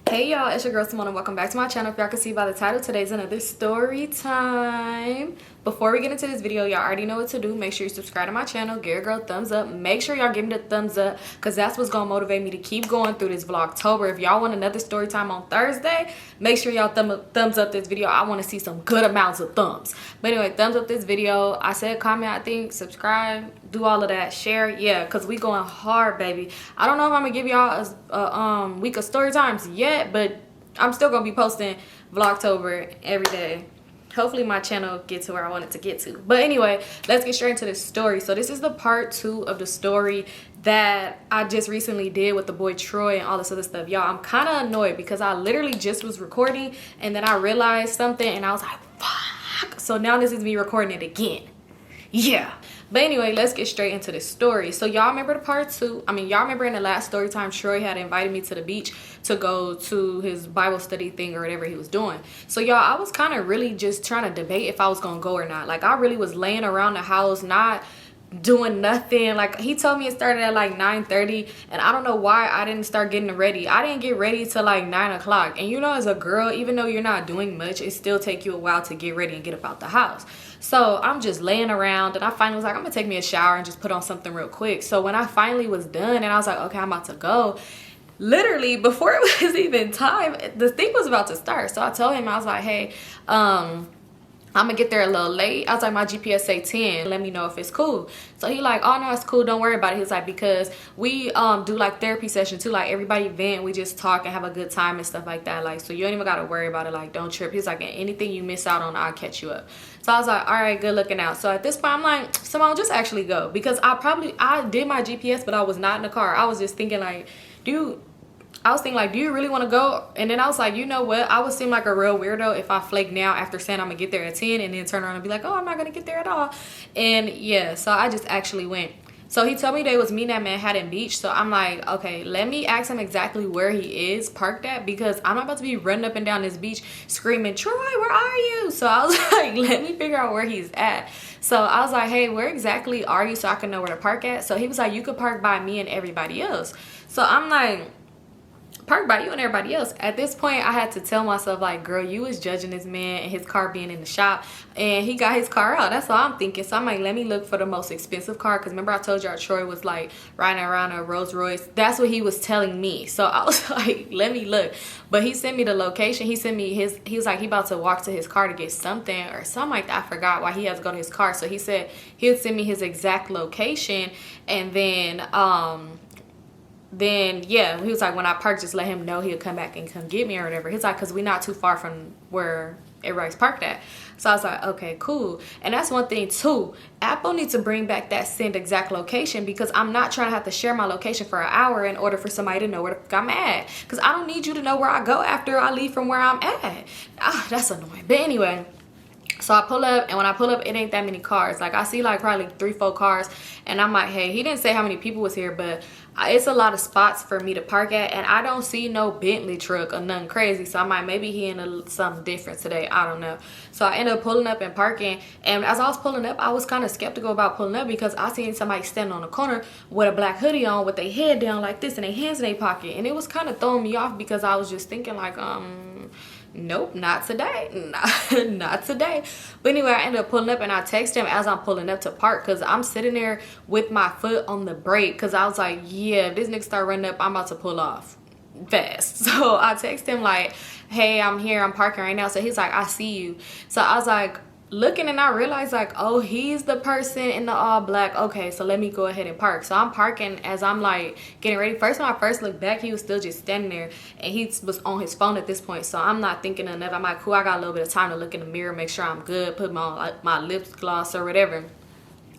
Hey y'all, it's your girl Symone and welcome back to my channel. If y'all can see by the title, today's another story time. Before we get into this video, y'all already know what to do. Make sure you subscribe to my channel, give your girl a thumbs up. Make sure y'all give me the thumbs up because that's what's gonna motivate me to keep going through this Vlogtober. If y'all want another story time on Thursday, make sure y'all thumbs up this video. I want to see some good amounts of thumbs. But anyway, thumbs up this video. I said comment, I think, subscribe, do all of that, share, yeah, because we going hard, baby. I don't know if I'm gonna give y'all a week of story times yet, but I'm still gonna be posting Vlogtober every day. Hopefully my channel gets to where I want it to get to. But anyway, let's get straight into this story. So this is the part 2 of the story that I just recently did with the boy Troy and all this other stuff. Y'all, I'm kind of annoyed because I literally just was recording and then I realized something and I was like, fuck. So now this is me recording it again. Yeah. But anyway, let's get straight into this story. So y'all remember the part 2? I mean, y'all remember in the last story time, Troy had invited me to the beach to go to his Bible study thing or whatever he was doing. So y'all, I was kind of really just trying to debate if I was gonna go or not. Like, I really was laying around the house, not doing nothing. Like, he told me it started at like 9:30 and I don't know why I didn't start getting ready. I didn't get ready till like 9 o'clock. And you know, as a girl, even though you're not doing much, it still take you a while to get ready and get up out the house. So I'm just laying around and I finally was like, I'm gonna take me a shower and just put on something real quick. So when I finally was done and I was like, okay, I'm about to go, literally before it was even time, the thing was about to start. So I told him, I was like, hey, I'm gonna get there a little late. I was like, my GPS say 10, let me know if it's cool. So he like, oh no, it's cool, don't worry about it. He's like, because we do like therapy session too, like everybody vent, we just talk and have a good time and stuff like that. Like, so you don't even gotta worry about it, like don't trip. He's like, anything you miss out on, I'll catch you up. So I was like, all right, good looking out. So at this point I'm like, Symone, just actually go, because I did my GPS but I was not in the car. I was just thinking like, dude, I was thinking like, do you really want to go? And then I was like, you know what? I would seem like a real weirdo if I flake now after saying I'm going to get there at 10 and then turn around and be like, oh, I'm not going to get there at all. And yeah, so I just actually went. So he told me they was meeting at Manhattan Beach. So I'm like, okay, let me ask him exactly where he is parked at, because I'm not about to be running up and down this beach screaming, Troy, where are you? So I was like, let me figure out where he's at. So I was like, hey, where exactly are you so I can know where to park at? So he was like, you could park by me and everybody else. So I'm like, park by you and everybody else. At this point, I had to tell myself like, girl, you was judging this man and his car being in the shop and he got his car out. That's all I'm thinking. So I'm like, let me look for the most expensive car, because remember I told y'all Troy was like riding around a Rolls Royce. That's what he was telling me. So I was like, let me look. But he sent me the location. He sent me he was like, he about to walk to his car to get something or something like that. I forgot why he has to go to his car. So he said he'll send me his exact location, and then yeah, he was like, when I park, just let him know, he'll come back and come get me or whatever. He's like, because we're not too far from where everybody's parked at. So I was like, okay, cool. And that's one thing too, Apple needs to bring back that send exact location, because I'm not trying to have to share my location for an hour in order for somebody to know where the fuck I'm at, because I don't need you to know where I go after I leave from where I'm at. That's annoying. But anyway, so I pull up, and when I pull up, it ain't that many cars. Like, I see like probably 3-4 cars, and I'm like, hey, he didn't say how many people was here, but it's a lot of spots for me to park at, and I don't see no Bentley truck or nothing crazy. So I'm like, maybe he in something different today, I don't know. So I ended up pulling up and parking, and as I was pulling up, I was kind of skeptical about pulling up, because I seen somebody standing on the corner with a black hoodie on with their head down like this and their hands in their pocket, and it was kind of throwing me off, because I was just thinking like, nope, not today. Not today. But anyway, I ended up pulling up, and I text him as I'm pulling up to park, because I'm sitting there with my foot on the brake, because I was like, yeah, if this nigga start running up, I'm about to pull off fast. So I text him like, hey, I'm here, I'm parking right now. So he's like, I see you. So I was like, looking, and I realized like, oh, he's the person in the all black. Okay, so let me go ahead and park. So I'm parking as I'm like getting ready. First, when I first looked back, he was still just standing there, and he was on his phone at this point. So I'm not thinking of nothing. I'm like, cool, I got a little bit of time to look in the mirror, make sure I'm good, put my lip gloss or whatever.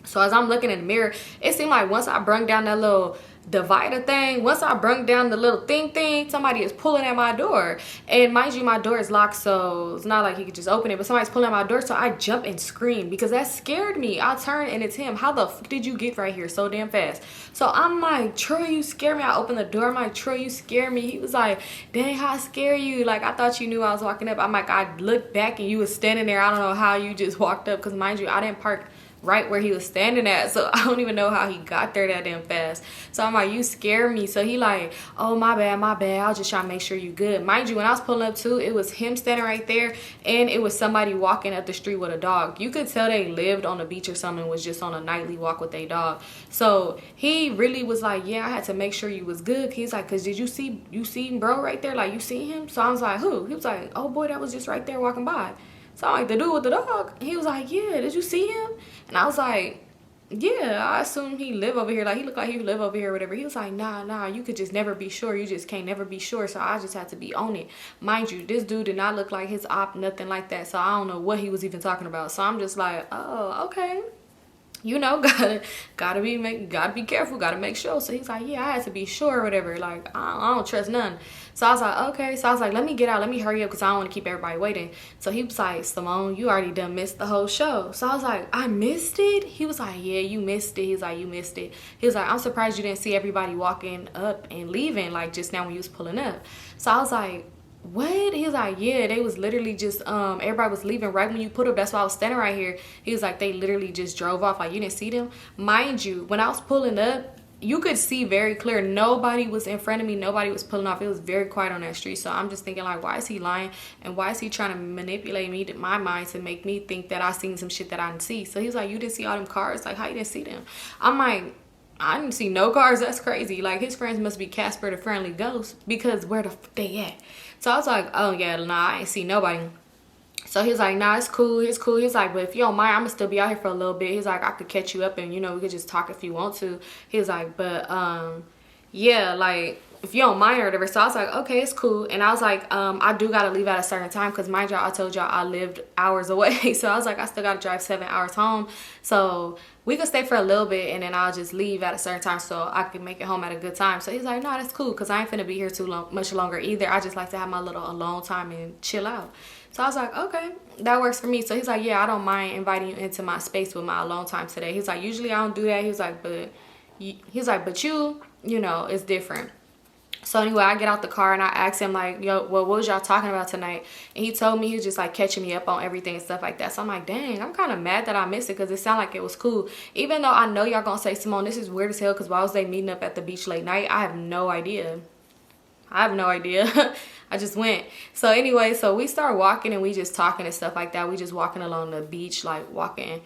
So as I'm looking in the mirror, it seemed like once I brung down that little divider thing, once I brung down the little thing, somebody is pulling at my door. And mind you, my door is locked, so it's not like you could just open it, but somebody's pulling at my door. So I jump and scream, because that scared me. I turn, and it's him. How the fuck did you get right here so damn fast? So I'm like, Troy, you scare me. I opened the door. I'm like, Troy, you scare me. He was like, dang, how I scare you? Like, I thought you knew I was walking up. I'm like, I looked back and you was standing there. I don't know how you just walked up, because mind you, I didn't park right where he was standing at. So I don't even know how he got there that damn fast. So I'm like, you scared me. So he like, oh, my bad. I was just trying to make sure you good. Mind you, when I was pulling up too, it was him standing right there, and it was somebody walking up the street with a dog. You could tell they lived on the beach or something and was just on a nightly walk with their dog. So he really was like, yeah, I had to make sure you was good. He's like, cause did you see bro right there? Like, you see him? So I was like, who? He was like, oh boy, that was just right there walking by. So I'm like, the dude with the dog? He was like, yeah, did you see him? And I was like, yeah, I assume he live over here. Like, he looked like he live over here or whatever. He was like, nah, you could just never be sure. You just can't never be sure. So I just had to be on it. Mind you, this dude did not look like his op, nothing like that. So I don't know what he was even talking about. So I'm just like, oh, okay. You know, gotta be careful, gotta make sure. So he's like, yeah, I had to be sure or whatever. Like, I don't trust none. So I was like, okay. So I was like, let me get out, let me hurry up, because I don't want to keep everybody waiting. So he was like, Symone, you already done missed the whole show. So I was like, I missed it? He was like, yeah, you missed it. He's like, you missed it. He was like, I'm surprised you didn't see everybody walking up and leaving, like just now when you was pulling up. So I was like, what? He was like, yeah, they was literally just everybody was leaving right when you put up. That's why I was standing right here. He was like, they literally just drove off. Like, you didn't see them? Mind you, when I was pulling up, you could see very clear nobody was in front of me, nobody was pulling off. It was very quiet on that street. So I'm just thinking, like, why is he lying, and why is he trying to manipulate me, my mind, to make me think that I seen some shit that I didn't see? So he was like, you didn't see all them cars? Like, how you didn't see them? I'm like, I didn't see no cars. That's crazy. Like, his friends must be Casper the Friendly Ghost, because where the f they at? So I was like, oh yeah, nah, I ain't see nobody. So he was like, nah, it's cool. He's like, but if you don't mind, I'm gonna still be out here for a little bit. He's like, I could catch you up and, you know, we could just talk if you want to. He was like, but yeah, like, if you don't mind or whatever. So I was like, okay, it's cool. And I was like, I do gotta leave at a certain time, because mind y'all, I told y'all I lived hours away. So I was like, I still gotta drive 7 hours home. So we could stay for a little bit, and then I'll just leave at a certain time so I can make it home at a good time. So he's like, no, that's cool, because I ain't finna be here much longer either. I just like to have my little alone time and chill out. So I was like, okay, that works for me. So he's like, yeah, I don't mind inviting you into my space with my alone time today. He's like, usually I don't do that. He's like, but you know, it's different. So anyway, I get out the car and I asked him, like, yo, well, what was y'all talking about tonight? And he told me he was just like catching me up on everything and stuff like that. So I'm like, dang, I'm kind of mad that I missed it, because it sounded like it was cool. Even though I know y'all gonna say, Symone, this is weird as hell, because why was they meeting up at the beach late night? I have no idea. I just went. So anyway, so we start walking and we just talking and stuff like that. We just walking along the beach, like walking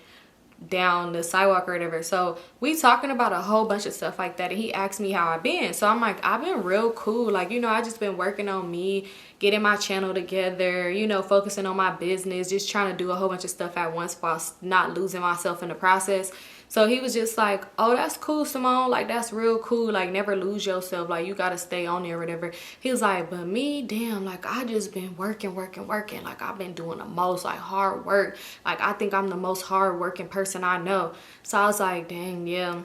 down the sidewalk or whatever. So we talking about a whole bunch of stuff like that, and he asked me how I've been. So I'm like, I've been real cool. Like, you know, I just been working on me, getting my channel together, you know, focusing on my business, just trying to do a whole bunch of stuff at once while not losing myself in the process. So he was just like, oh, that's cool, Symone. Like, that's real cool. Like, never lose yourself. Like, you got to stay on there or whatever. He was like, but me, damn, like, I just been working. Like, I've been doing the most, like, hard work. Like, I think I'm the most hard-working person I know. So I was like, dang, yeah.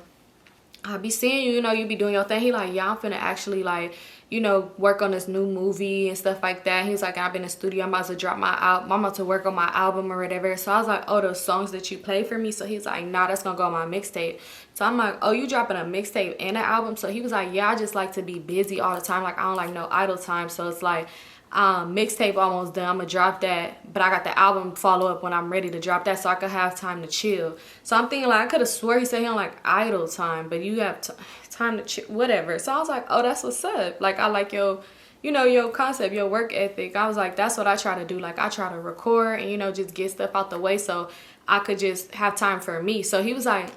I be seeing you, you know, you be doing your thing. He like, yeah, I'm finna actually, like, you know, work on this new movie and stuff like that. He's like, I've been in the studio, I'm about to drop my album, I'm about to work on my album or whatever. So I was like, oh, those songs that you play for me? So he's like, nah, that's gonna go on my mixtape. So I'm like, oh, you dropping a mixtape and an album? So he was like, yeah, I just like to be busy all the time. Like, I don't like no idle time. So it's like, mixtape almost done, I'm gonna drop that, but I got the album follow up when I'm ready to drop that, so I could have time to chill. So I'm thinking, like, I could have swore he said he don't like idle time, but you have time to chill, whatever. So I was like, oh, that's what's up. Like, I like your, you know, your concept, your work ethic. I was like, that's what I try to do. Like, I try to record and, you know, just get stuff out the way so I could just have time for me. So he was like,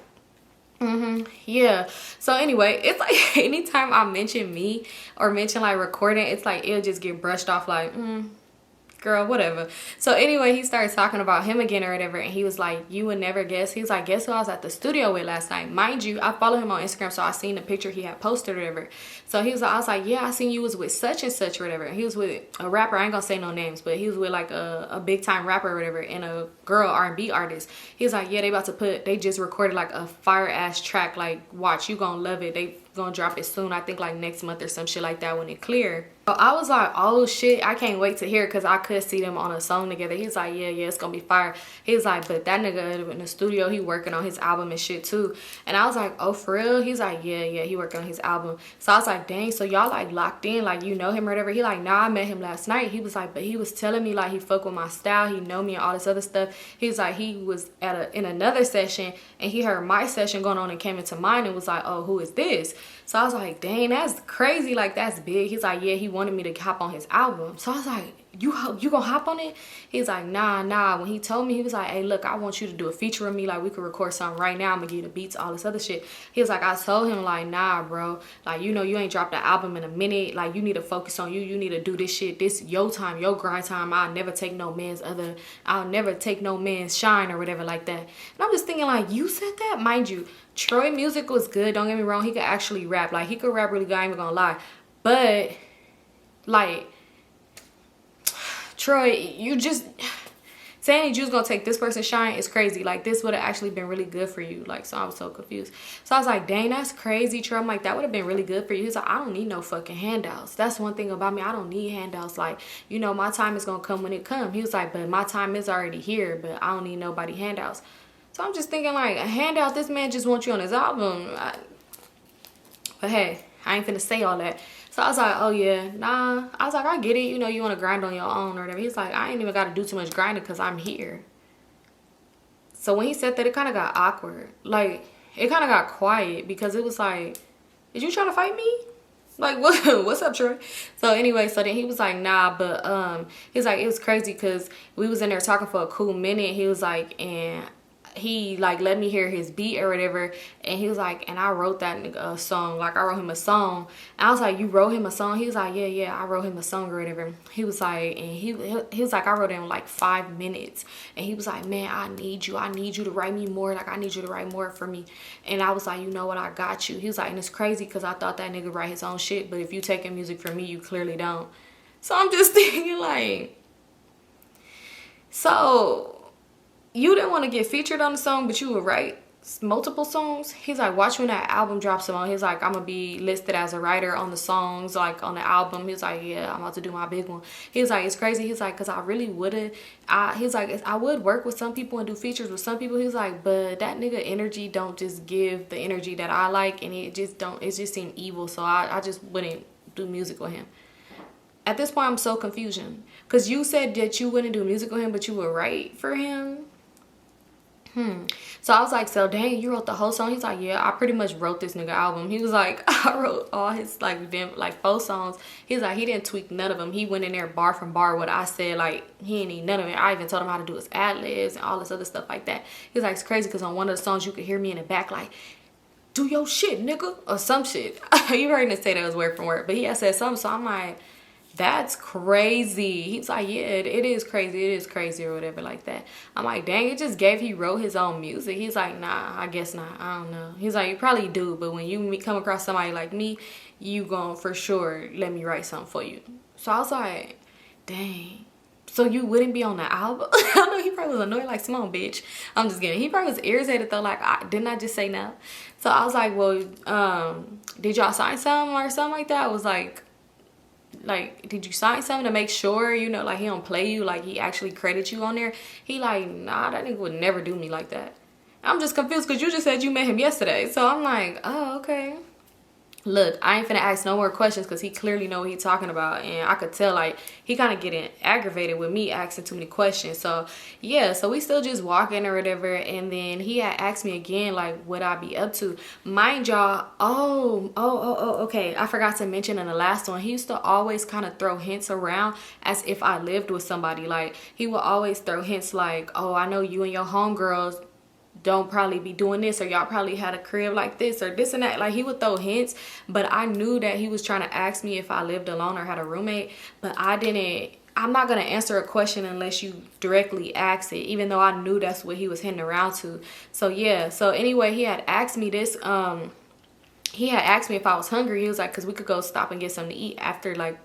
yeah. So anyway, it's like anytime I mention me or mention like recording, it's like it'll just get brushed off like, girl, whatever. So anyway, he started talking about him again or whatever, and he was like, you would never guess. He was like, guess who I was at the studio with last night? Mind you, I follow him on Instagram, so I seen the picture he had posted or whatever. So he was like, I was like, yeah, I seen you was with such and such or whatever. He was with a rapper, I ain't gonna say no names, but he was with like a big time rapper or whatever, and a girl R&B artist. He was like, yeah, they just recorded like a fire ass track, like, watch, you gonna love it. gonna drop it soon. I think like next month or some shit like that when it clear. So I was like, oh shit, I can't wait to hear it, because I could see them on a song together. He's like, yeah, it's gonna be fire. He's like, but that nigga in the studio, he working on his album and shit too. And I was like, oh, for real? He's like, yeah, he working on his album. So I was like, dang, so y'all like locked in, like you know him or whatever? He like, nah, I met him last night. He was like, but he was telling me like he fuck with my style, he know me and all this other stuff. He's like, he was in another session and he heard my session going on and came into mine and was like, oh, who is this? So I was like, dang, that's crazy, like that's big. He's like, yeah, he wanted me to hop on his album. So I was like, you gonna hop on it? He's like, nah. When he told me, he was like, hey, look, I want you to do a feature with me, like we could record something right now, I'm gonna give you the beats, all this other shit. He was like, I told him like, nah, bro, like you know you ain't dropped the album in a minute, like you need to focus on you need to do this shit, this your time, your grind time. I'll never take no man's shine or whatever like that. And I'm just thinking like, you said that? Mind you, Troy music was good, don't get me wrong, he could actually rap, like he could rap really good, I ain't even gonna lie. But like Troy, you just saying you was gonna take this person's shine is crazy. Like this would have actually been really good for you. Like, so I was so confused. So I was like, dang, that's crazy, Troy. I'm like, that would have been really good for you. He's like, I don't need no fucking handouts. That's one thing about me, I don't need handouts. Like, you know, my time is gonna come when it comes. He was like, but my time is already here, but I don't need nobody handouts. So I'm just thinking like, a handout, this man just wants you on his album. But hey, I ain't finna say all that. So I was like, oh yeah, nah. I was like, I get it. You know, you want to grind on your own or whatever. He's like, I ain't even got to do too much grinding because I'm here. So when he said that, it kind of got awkward. Like, it kind of got quiet because it was like, is you trying to fight me? Like, what's up, Troy? So anyway, so then he was like, nah, but he's like, it was crazy because we was in there talking for a cool minute. He was like, and he like let me hear his beat or whatever, and he was like, and I wrote that nigga a song, like I wrote him a song. And I was like, you wrote him a song? He was like, yeah, I wrote him a song or whatever. He was like, and he was like, I wrote it in like 5 minutes. And he was like, man, I need you to write me more, like I need you to write more for me. And I was like, you know what, I got you. He was like, and it's crazy because I thought that nigga write his own shit, but if you taking music from me, you clearly don't. So I'm just thinking like, so you didn't want to get featured on the song, but you would write multiple songs? He's like, watch when that album drops, Symone. He's like, I'm gonna be listed as a writer on the songs, like on the album. He's like, yeah, I'm about to do my big one. He's like, it's crazy. He's like, because I really wouldn't. He's like, I would work with some people and do features with some people. He's like, but that nigga energy don't just give the energy that I like, and it just seemed evil. So I just wouldn't do music with him. At this point, I'm so confusion. Because you said that you wouldn't do music with him, but you would write for him. So I was like, so dang, you wrote the whole song? He's like, yeah, I pretty much wrote this nigga album. He was like, I wrote all his like 4 songs. He's like, he didn't tweak none of them. He went in there bar from bar what I said. Like, he didn't need none of it. I even told him how to do his ad-libs and all this other stuff like that. He's like, it's crazy because on one of the songs you could hear me in the back like, do your shit, nigga, or some shit. You heard him say that was word from word, but he had said something. So I'm like, that's crazy. He's like, yeah, it is crazy or whatever like that. I'm like, dang, it just gave he wrote his own music. He's like, nah, I guess not. I don't know. He's like, you probably do, but when you come across somebody like me, you gon' for sure let me write something for you. So I was like, dang. So you wouldn't be on the album? I know he probably was annoyed like, Symone, bitch. I'm just kidding. He probably was irritated though, like, didn't I just say no? So I was like, well, did y'all sign something or something like that? I was like, did you sign something to make sure, you know, like he don't play you, like he actually credit you on there? He like, nah, that nigga would never do me like that. I'm just confused because you just said you met him yesterday. So I'm like, oh, okay. Look, I ain't finna ask no more questions because he clearly know what he talking about, and I could tell like he kind of getting aggravated with me asking too many questions. So yeah, so we still just walking or whatever, and then he had asked me again like what I be up to. Mind y'all, okay, I forgot to mention in the last one, he used to always kind of throw hints around as if I lived with somebody. Like he would always throw hints like, oh, I know you and your homegirls don't probably be doing this, or y'all probably had a crib like this or this and that. Like he would throw hints, but I knew that he was trying to ask me if I lived alone or had a roommate, but I'm not gonna answer a question unless you directly ask it, even though I knew that's what he was hinting around to. So yeah, so anyway, he had asked me this, he had asked me if I was hungry. He was like, because we could go stop and get something to eat after, like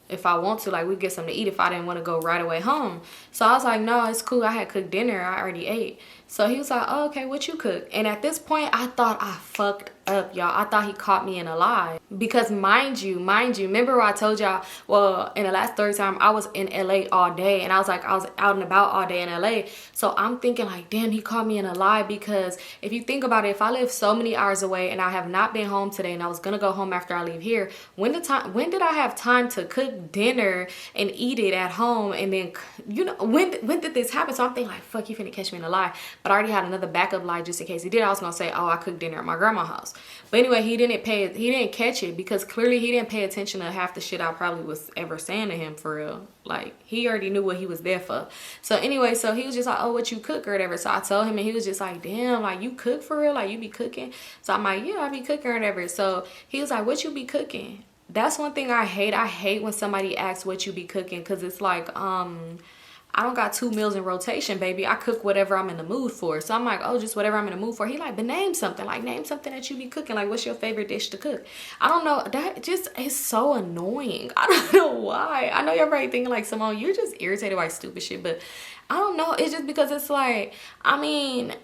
if I want to, like we get something to eat if I didn't want to go right away home. So I was like, no, it's cool, I had cooked dinner, I already ate. So he was like, oh, okay, what you cook? And at this point I thought I fucked up, y'all. I thought he caught me in a lie. Because mind you, remember I told y'all, well, in the last story time, I was in LA all day, and I was out and about all day in LA. So I'm thinking like, damn, he caught me in a lie. Because if you think about it, if I live so many hours away and I have not been home today, and I was gonna go home after I leave here, when did I have time to cook dinner and eat it at home? And then, you know, when did this happen? So I'm thinking like, fuck, you finna catch me in a lie. But I already had another backup lie just in case he did. I was gonna say, oh, I cooked dinner at my grandma's house. But anyway, he didn't catch it, because clearly he didn't pay attention to half the shit I probably was ever saying to him, for real. Like, he already knew what he was there for. So anyway, so he was just like, oh, what you cook or whatever. So I told him, and he was just like, damn, like, you cook for real? Like, you be cooking? So I'm like, yeah, I be cooking or whatever. So he was like, what you be cooking? That's one thing I hate. I hate when somebody asks what you be cooking, because it's like, I don't got 2 meals in rotation, baby. I cook whatever I'm in the mood for. So I'm like, oh, just whatever I'm in the mood for. He like, but name something. Like, name something that you be cooking. Like, what's your favorite dish to cook? I don't know. That just is so annoying. I don't know why. I know you're probably thinking like, Symone, you're just irritated by stupid shit. But I don't know. It's just because it's like, I mean,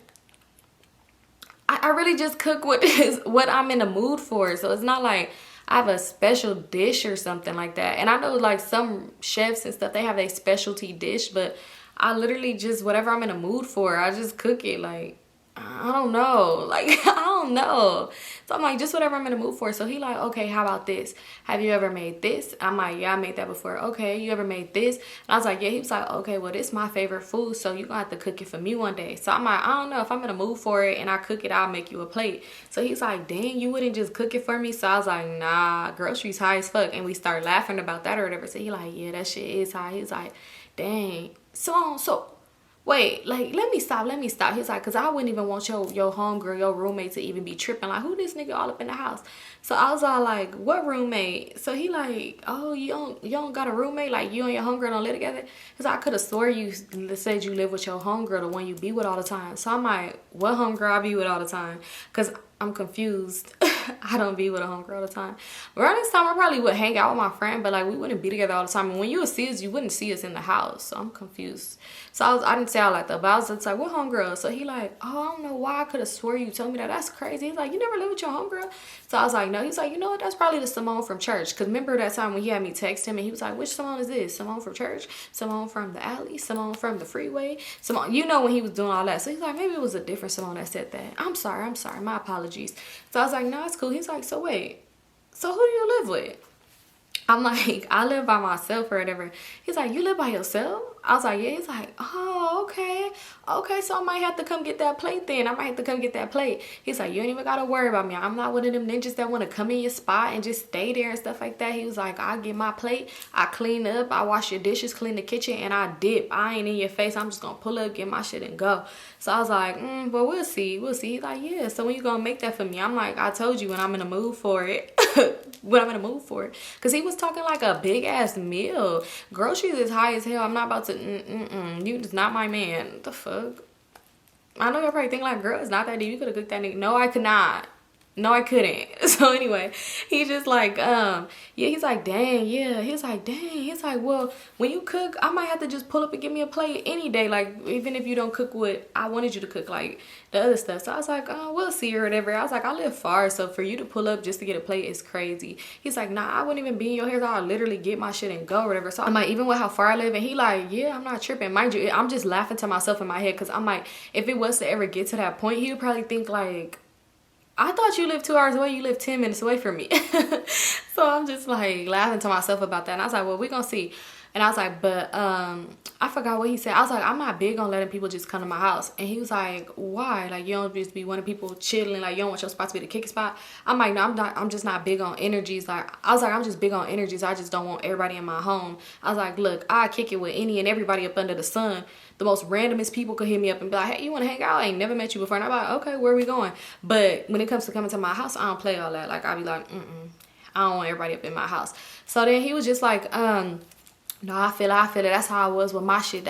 I really just cook what I'm in the mood for. So it's not like I have a special dish or something like that. And I know like some chefs and stuff, they have a specialty dish, but I literally just, whatever I'm in a mood for, I just cook it. Like, I don't know. Like, I don't know. So I'm like, just whatever I'm in the mood for. So he like, okay, how about this? Have you ever made this? I'm like, yeah, I made that before. Okay, you ever made this? And I was like, yeah. He was like, okay, well, this is my favorite food, so you're gonna have to cook it for me one day. So I'm like, I don't know. If I'm in a mood for it and I cook it, I'll make you a plate. So he's like, dang, you wouldn't just cook it for me? So I was like, nah, groceries high as fuck. And we start laughing about that or whatever. So he like, yeah, that shit is high. He's like, dang. So wait, like, let me stop. He's like, because I wouldn't even want your homegirl, your roommate to even be tripping. Like, who this nigga all up in the house? So I was all like, what roommate? So he like, oh, you don't got a roommate? Like, you and your homegirl don't live together? Because I could have swore you said you live with your homegirl, the one you be with all the time. So I'm like, what homegirl I be with all the time? Because I'm confused. I don't be with a homegirl all the time. Around this time, I probably would hang out with my friend, but like, we wouldn't be together all the time. And when you would see us, you wouldn't see us in the house. So I'm confused. So I didn't say all like that, but I was just like, what homegirl? So he like, oh, I don't know why. I could have swore you told me that. That's crazy. He's like, you never lived with your homegirl? So I was like, no. He's like, you know what? That's probably the Symone from church. Because remember that time when he had me text him and he was like, which Symone is this? Symone from church? Symone from the alley? Symone from the freeway? Symone, you know, when he was doing all that. So he's like, maybe it was a different Symone that said that. I'm sorry. My apologies. So I was like, no, it's cool. He's like, so wait, so who do you live with? I'm like, I live by myself or whatever. He's like, you live by yourself? I was like, yeah. He's like, oh, okay, so I might have to come get that plate then. He's like, you ain't even gotta worry about me. I'm not one of them ninjas that want to come in your spot and just stay there and stuff like that. He was like, I get my plate, I clean up, I wash your dishes, clean the kitchen, and I dip. I ain't in your face. I'm just gonna pull up, get my shit, and go. So I was like, well, we'll see. He's like, yeah, so when you gonna make that for me? I'm like, I told you, when I'm in the mood for it. Because he was talking like a big ass meal. Groceries is high as hell. I'm not about to, you just not my man. What the fuck? I know you're probably thinking like, girl, it's not that deep. You could have cooked that nigga. No, I could not. No, I couldn't. So anyway, he's just like, yeah, he's like, dang, yeah. He's like, well, when you cook, I might have to just pull up and give me a plate any day. Like, even if you don't cook what I wanted you to cook, like the other stuff. So I was like, oh, we'll see or whatever. I was like, I live far, so for you to pull up just to get a plate is crazy. He's like, nah, I wouldn't even be in your hair. So I'll literally get my shit and go or whatever. So I'm like, even with how far I live, and he like, yeah, I'm not tripping. Mind you, I'm just laughing to myself in my head, because I'm like, if it was to ever get to that point, he would probably think like, I thought you lived 2 hours away. You live 10 minutes away from me. So I'm just like laughing to myself about that. And I was like, well, we're going to see. And I was like, but I forgot what he said. I was like, I'm not big on letting people just come to my house. And he was like, why? Like, you don't just be wanting people chilling. Like, you don't want your spot to be the kicking spot. I'm like, no, I'm just not big on energies. Like, I was like, I'm just big on energies. I just don't want everybody in my home. I was like, look, I kick it with any and everybody up under the sun. The most randomest people could hit me up and be like, hey, you want to hang out? I ain't never met you before. And I'm like, okay, where are we going? But when it comes to coming to my house, I don't play all that. Like, I be like, I don't want everybody up in my house. So then he was just like, no, I feel it. That's how I was with my shit.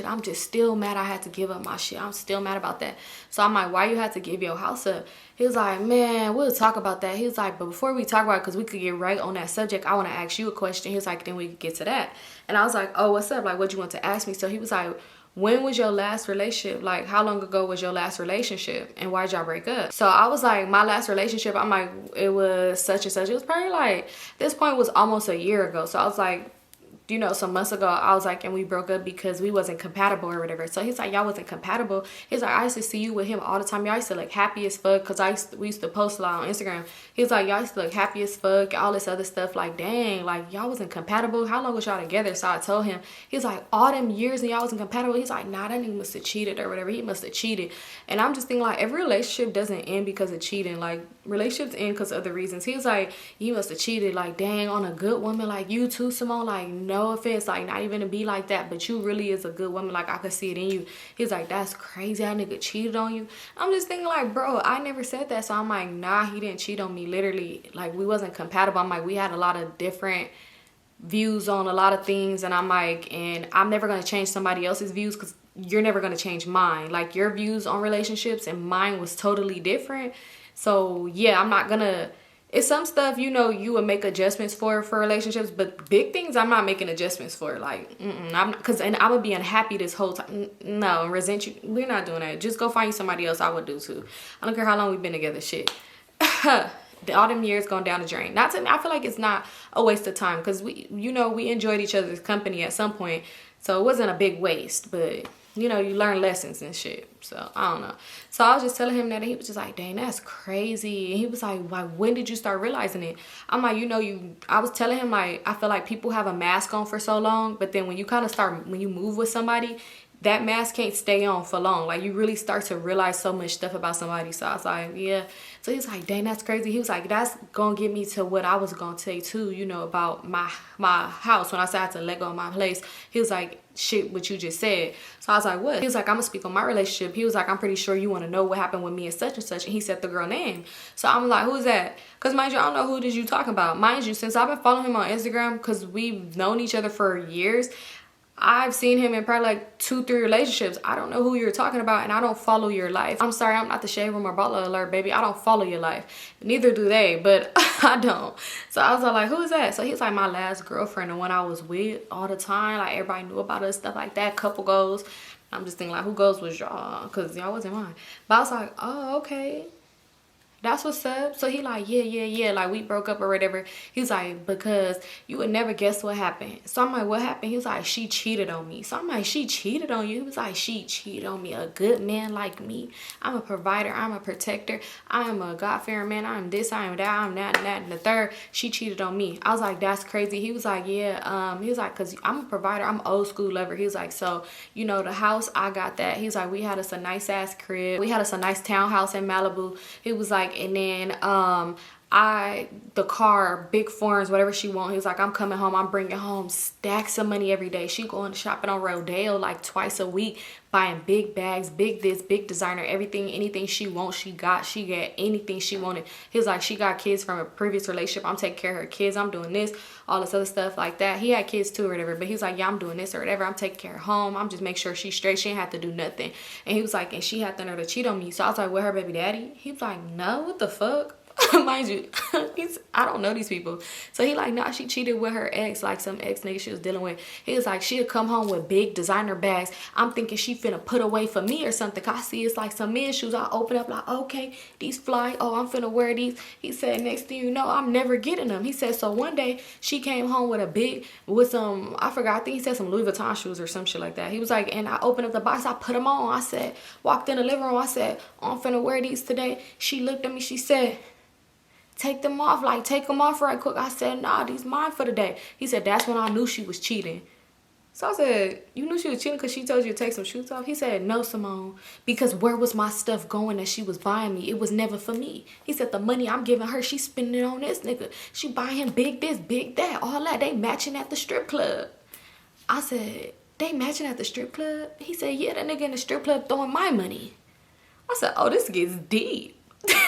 I'm just still mad I had to give up my shit. I'm still mad about that. So I'm like, why you had to give your house up? He was like, man, we'll talk about that. He was like, but before we talk about it, because we could get right on that subject, I want to ask you a question. He was like, then we could get to that. And I was like, oh, what's up? Like, what you want to ask me? So he was like, when was your last relationship? Like, how long ago was your last relationship? And why'd y'all break up? So I was like, my last relationship, I'm like, it was such and such. It was probably like, this point was almost a year ago. So I was like, you know, some months ago, I was like, and we broke up because we wasn't compatible or whatever. So he's like, y'all wasn't compatible. He's like, I used to see you with him all the time. Y'all used to look happy as fuck, because we used to post a lot on Instagram. He's like, y'all used to look happy as fuck, all this other stuff. Like, dang, like, y'all wasn't compatible. How long was y'all together? So I told him, he's like, all them years and y'all wasn't compatible. He's like, nah, that nigga must have cheated or whatever. He must have cheated. And I'm just thinking, like, every relationship doesn't end because of cheating. Like, relationships end because of other reasons. He was like, you must have cheated, like, dang, on a good woman like you too, Symone. Like, no offense, like, not even to be like that, but you really is a good woman. Like, I could see it in you. He's like, that's crazy, that nigga cheated on you. I'm just thinking, like, bro, I never said that. So I'm like, nah, he didn't cheat on me. Literally, like, we wasn't compatible. I'm like, we had a lot of different views on a lot of things, and I'm like, and I'm never gonna change somebody else's views, because you're never gonna change mine. Like, your views on relationships and mine was totally different. So yeah, I'm not gonna, it's some stuff, you know, you would make adjustments for relationships, but big things I'm not making adjustments for. Like, I'm not, because, and I would be unhappy this whole time. No, resent you. We're not doing that. Just go find you somebody else. I would do too. I don't care how long we've been together. Shit. All them years going down the drain. Not to, I feel like it's not a waste of time, because we, you know, we enjoyed each other's company at some point, so it wasn't a big waste. But you know, you learn lessons and shit. So I don't know. So I was just telling him that, and he was just like, dang, that's crazy. And he was like, why, when did you start realizing it? I'm like, you know, I was telling him, like, I feel like people have a mask on for so long, but then when you kind of start, when you move with somebody, that mask can't stay on for long. Like, you really start to realize so much stuff about somebody. So I was like, yeah. So he's like, dang, that's crazy. He was like, that's gonna get me to what I was gonna say too, you know, about my house. When I said I had to let go of my place, he was like, shit, what you just said. So I was like, what? He was like, I'm gonna speak on my relationship. He was like, I'm pretty sure you want to know what happened with me and such and such. And he said the girl name. So I'm like, who's that? Because mind you, I don't know who did you talking about. Mind you, since I've been following him on Instagram, because we've known each other for years, I've seen him in probably like 2-3 relationships. I don't know who you're talking about, and I don't follow your life. I'm sorry, I'm not the shade room or baller alert, baby. I don't follow your life. Neither do they, but I don't. So I was like, who is that? So he's like, my last girlfriend, the one I was with all the time. Like, everybody knew about us, stuff like that. Couple goals. I'm just thinking, like, who goes was y'all? Because y'all wasn't mine. But I was like, oh, okay. That's what's up. So he like, yeah, like, we broke up or whatever. He's like, because you would never guess what happened. So I'm like, what happened? He was like, she cheated on me. So I'm like, she cheated on you? He was like, she cheated on me. A good man like me. I'm a provider. I'm a protector. I am a God-fearing man. I'm this, I am that, I'm that, and that, and the third. She cheated on me. I was like, that's crazy. He was like, yeah. He was like, because I'm a provider. I'm an old school lover. He was like, so, you know, the house, I got that. He's like, we had us a nice ass crib. We had us a nice townhouse in Malibu. He was like, and then the car, big foreigns, whatever she want. He was like, I'm coming home, I'm bringing home stacks of money every day. She going shopping on Rodeo like twice a week, buying big bags, big this, big designer, everything, anything she wants, she got anything she wanted. He was like, she got kids from a previous relationship, I'm taking care of her kids, I'm doing this, all this other stuff like that. He had kids too or whatever, but he's like, yeah, I'm doing this or whatever, I'm taking care of home, I'm just make sure she's straight, she ain't have to do nothing. And he was like, and she had the nerve to cheat on me. So I was like, with her baby daddy? He was like, no, what the fuck? Mind you, I don't know these people. So he like, nah, she cheated with her ex, like some ex nigga she was dealing with. He was like, she'd come home with big designer bags. I'm thinking she finna put away for me or something. I see it's like some men's shoes. I open up like, okay, these fly. Oh, I'm finna wear these. He said, next thing you know, I'm never getting them. He said, so one day she came home with some, I forgot, I think he said some Louis Vuitton shoes or some shit like that. He was like, and I opened up the box, I put them on. I said, walked in the living room, I said, oh, I'm finna wear these today. She looked at me, she said, take them off, like, take them off right quick. I said, nah, these mine for the day. He said, that's when I knew she was cheating. So I said, you knew she was cheating because she told you to take some shoes off? He said, no, Symone, because where was my stuff going that she was buying me? It was never for me. He said, the money I'm giving her, she's spending it on this nigga. She buying him big this, big that, all that. They matching at the strip club. I said, they matching at the strip club? He said, yeah, that nigga in the strip club throwing my money. I said, oh, this gets deep.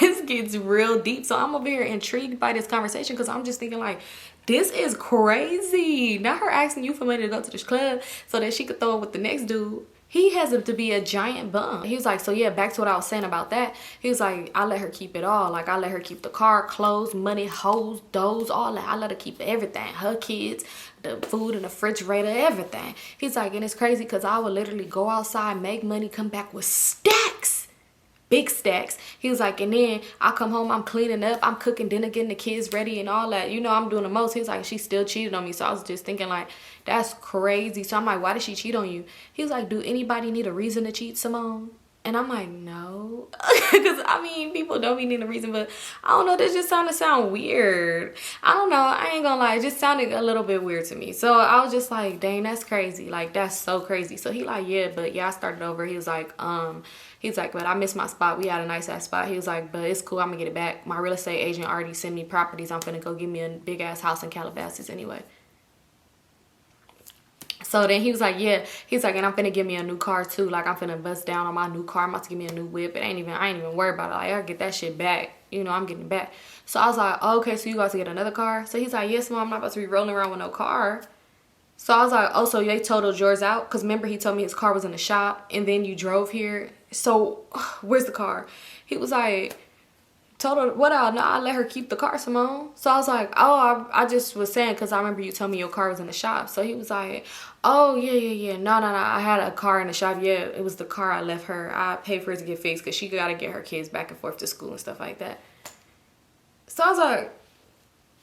This gets real deep. So I'm over here intrigued by this conversation because I'm just thinking, like, this is crazy. Not her asking you for money to go to this club so that she could throw it with the next dude. He has to be a giant bum. He was like, so yeah, back to what I was saying about that. He was like, I let her keep it all. Like, I let her keep the car, clothes, money, hoes, doughs, all that. I let her keep everything. Her kids, the food in the refrigerator, everything. He's like, and it's crazy because I would literally go outside, make money, come back with stacks. Big stacks. He was like, and then I come home, I'm cleaning up, I'm cooking dinner, getting the kids ready and all that. You know, I'm doing the most. He was like, she still cheated on me. So I was just thinking like, that's crazy. So I'm like, why did she cheat on you? He was like, do anybody need a reason to cheat, Symone? And I'm like, no. Because, I mean, people don't be needing a reason, but I don't know. This just sound weird. I don't know. I ain't gonna lie. It just sounded a little bit weird to me. So I was just like, dang, that's crazy. Like, that's so crazy. So he like, yeah, but yeah, I started over. He was like, but I missed my spot. We had a nice ass spot. He was like, but it's cool. I'm gonna get it back. My real estate agent already sent me properties. I'm finna go give me a big ass house in Calabasas anyway. So then he was like, yeah, he's like, and I'm finna give me a new car too. Like, I'm finna bust down on my new car. I'm about to give me a new whip. I ain't even worried about it. Like, I get that shit back. You know, I'm getting it back. So I was like, oh, okay, so you got to get another car? So he's like, yes, Mom, I'm not about to be rolling around with no car. So I was like, oh, so they totaled yours out? Because remember, he told me his car was in the shop and then you drove here. So where's the car? He was like, total what out? No, I let her keep the car, Symone. So I was like, oh, I just was saying because I remember you told me your car was in the shop. So he was like, oh, yeah. No. I had a car in the shop. Yeah, it was the car I left her. I paid for it to get fixed because she got to get her kids back and forth to school and stuff like that. So I was like,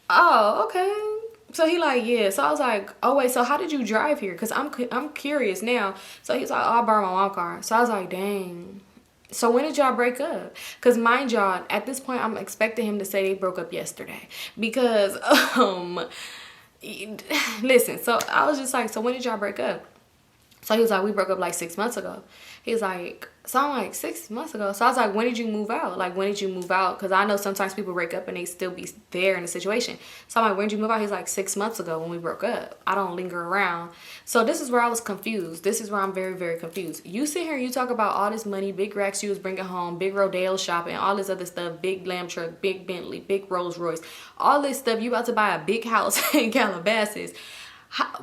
oh, okay. So he like, yeah. So I was like, oh, wait, so how did you drive here? Because I'm curious now. So he's like, oh, I borrowed my mom's car. So I was like, dang. So when did y'all break up? Because mind y'all, at this point, I'm expecting him to say they broke up yesterday. Because, listen, so I was just like, so when did y'all break up? So he was like, we broke up like 6 months ago. He was like, so I'm like, 6 months ago. So I was like, when did you move out? Like, when did you move out? Because I know sometimes people break up and they still be there in the situation. So I'm like, when did you move out? He's like, 6 months ago when we broke up. I don't linger around. So this is where I was confused. This is where I'm very, very confused. You sit here and you talk about all this money, big racks you was bringing home, big Rodeo shopping, all this other stuff, big lamb truck, big Bentley, big Rolls Royce, all this stuff. You about to buy a big house in Calabasas.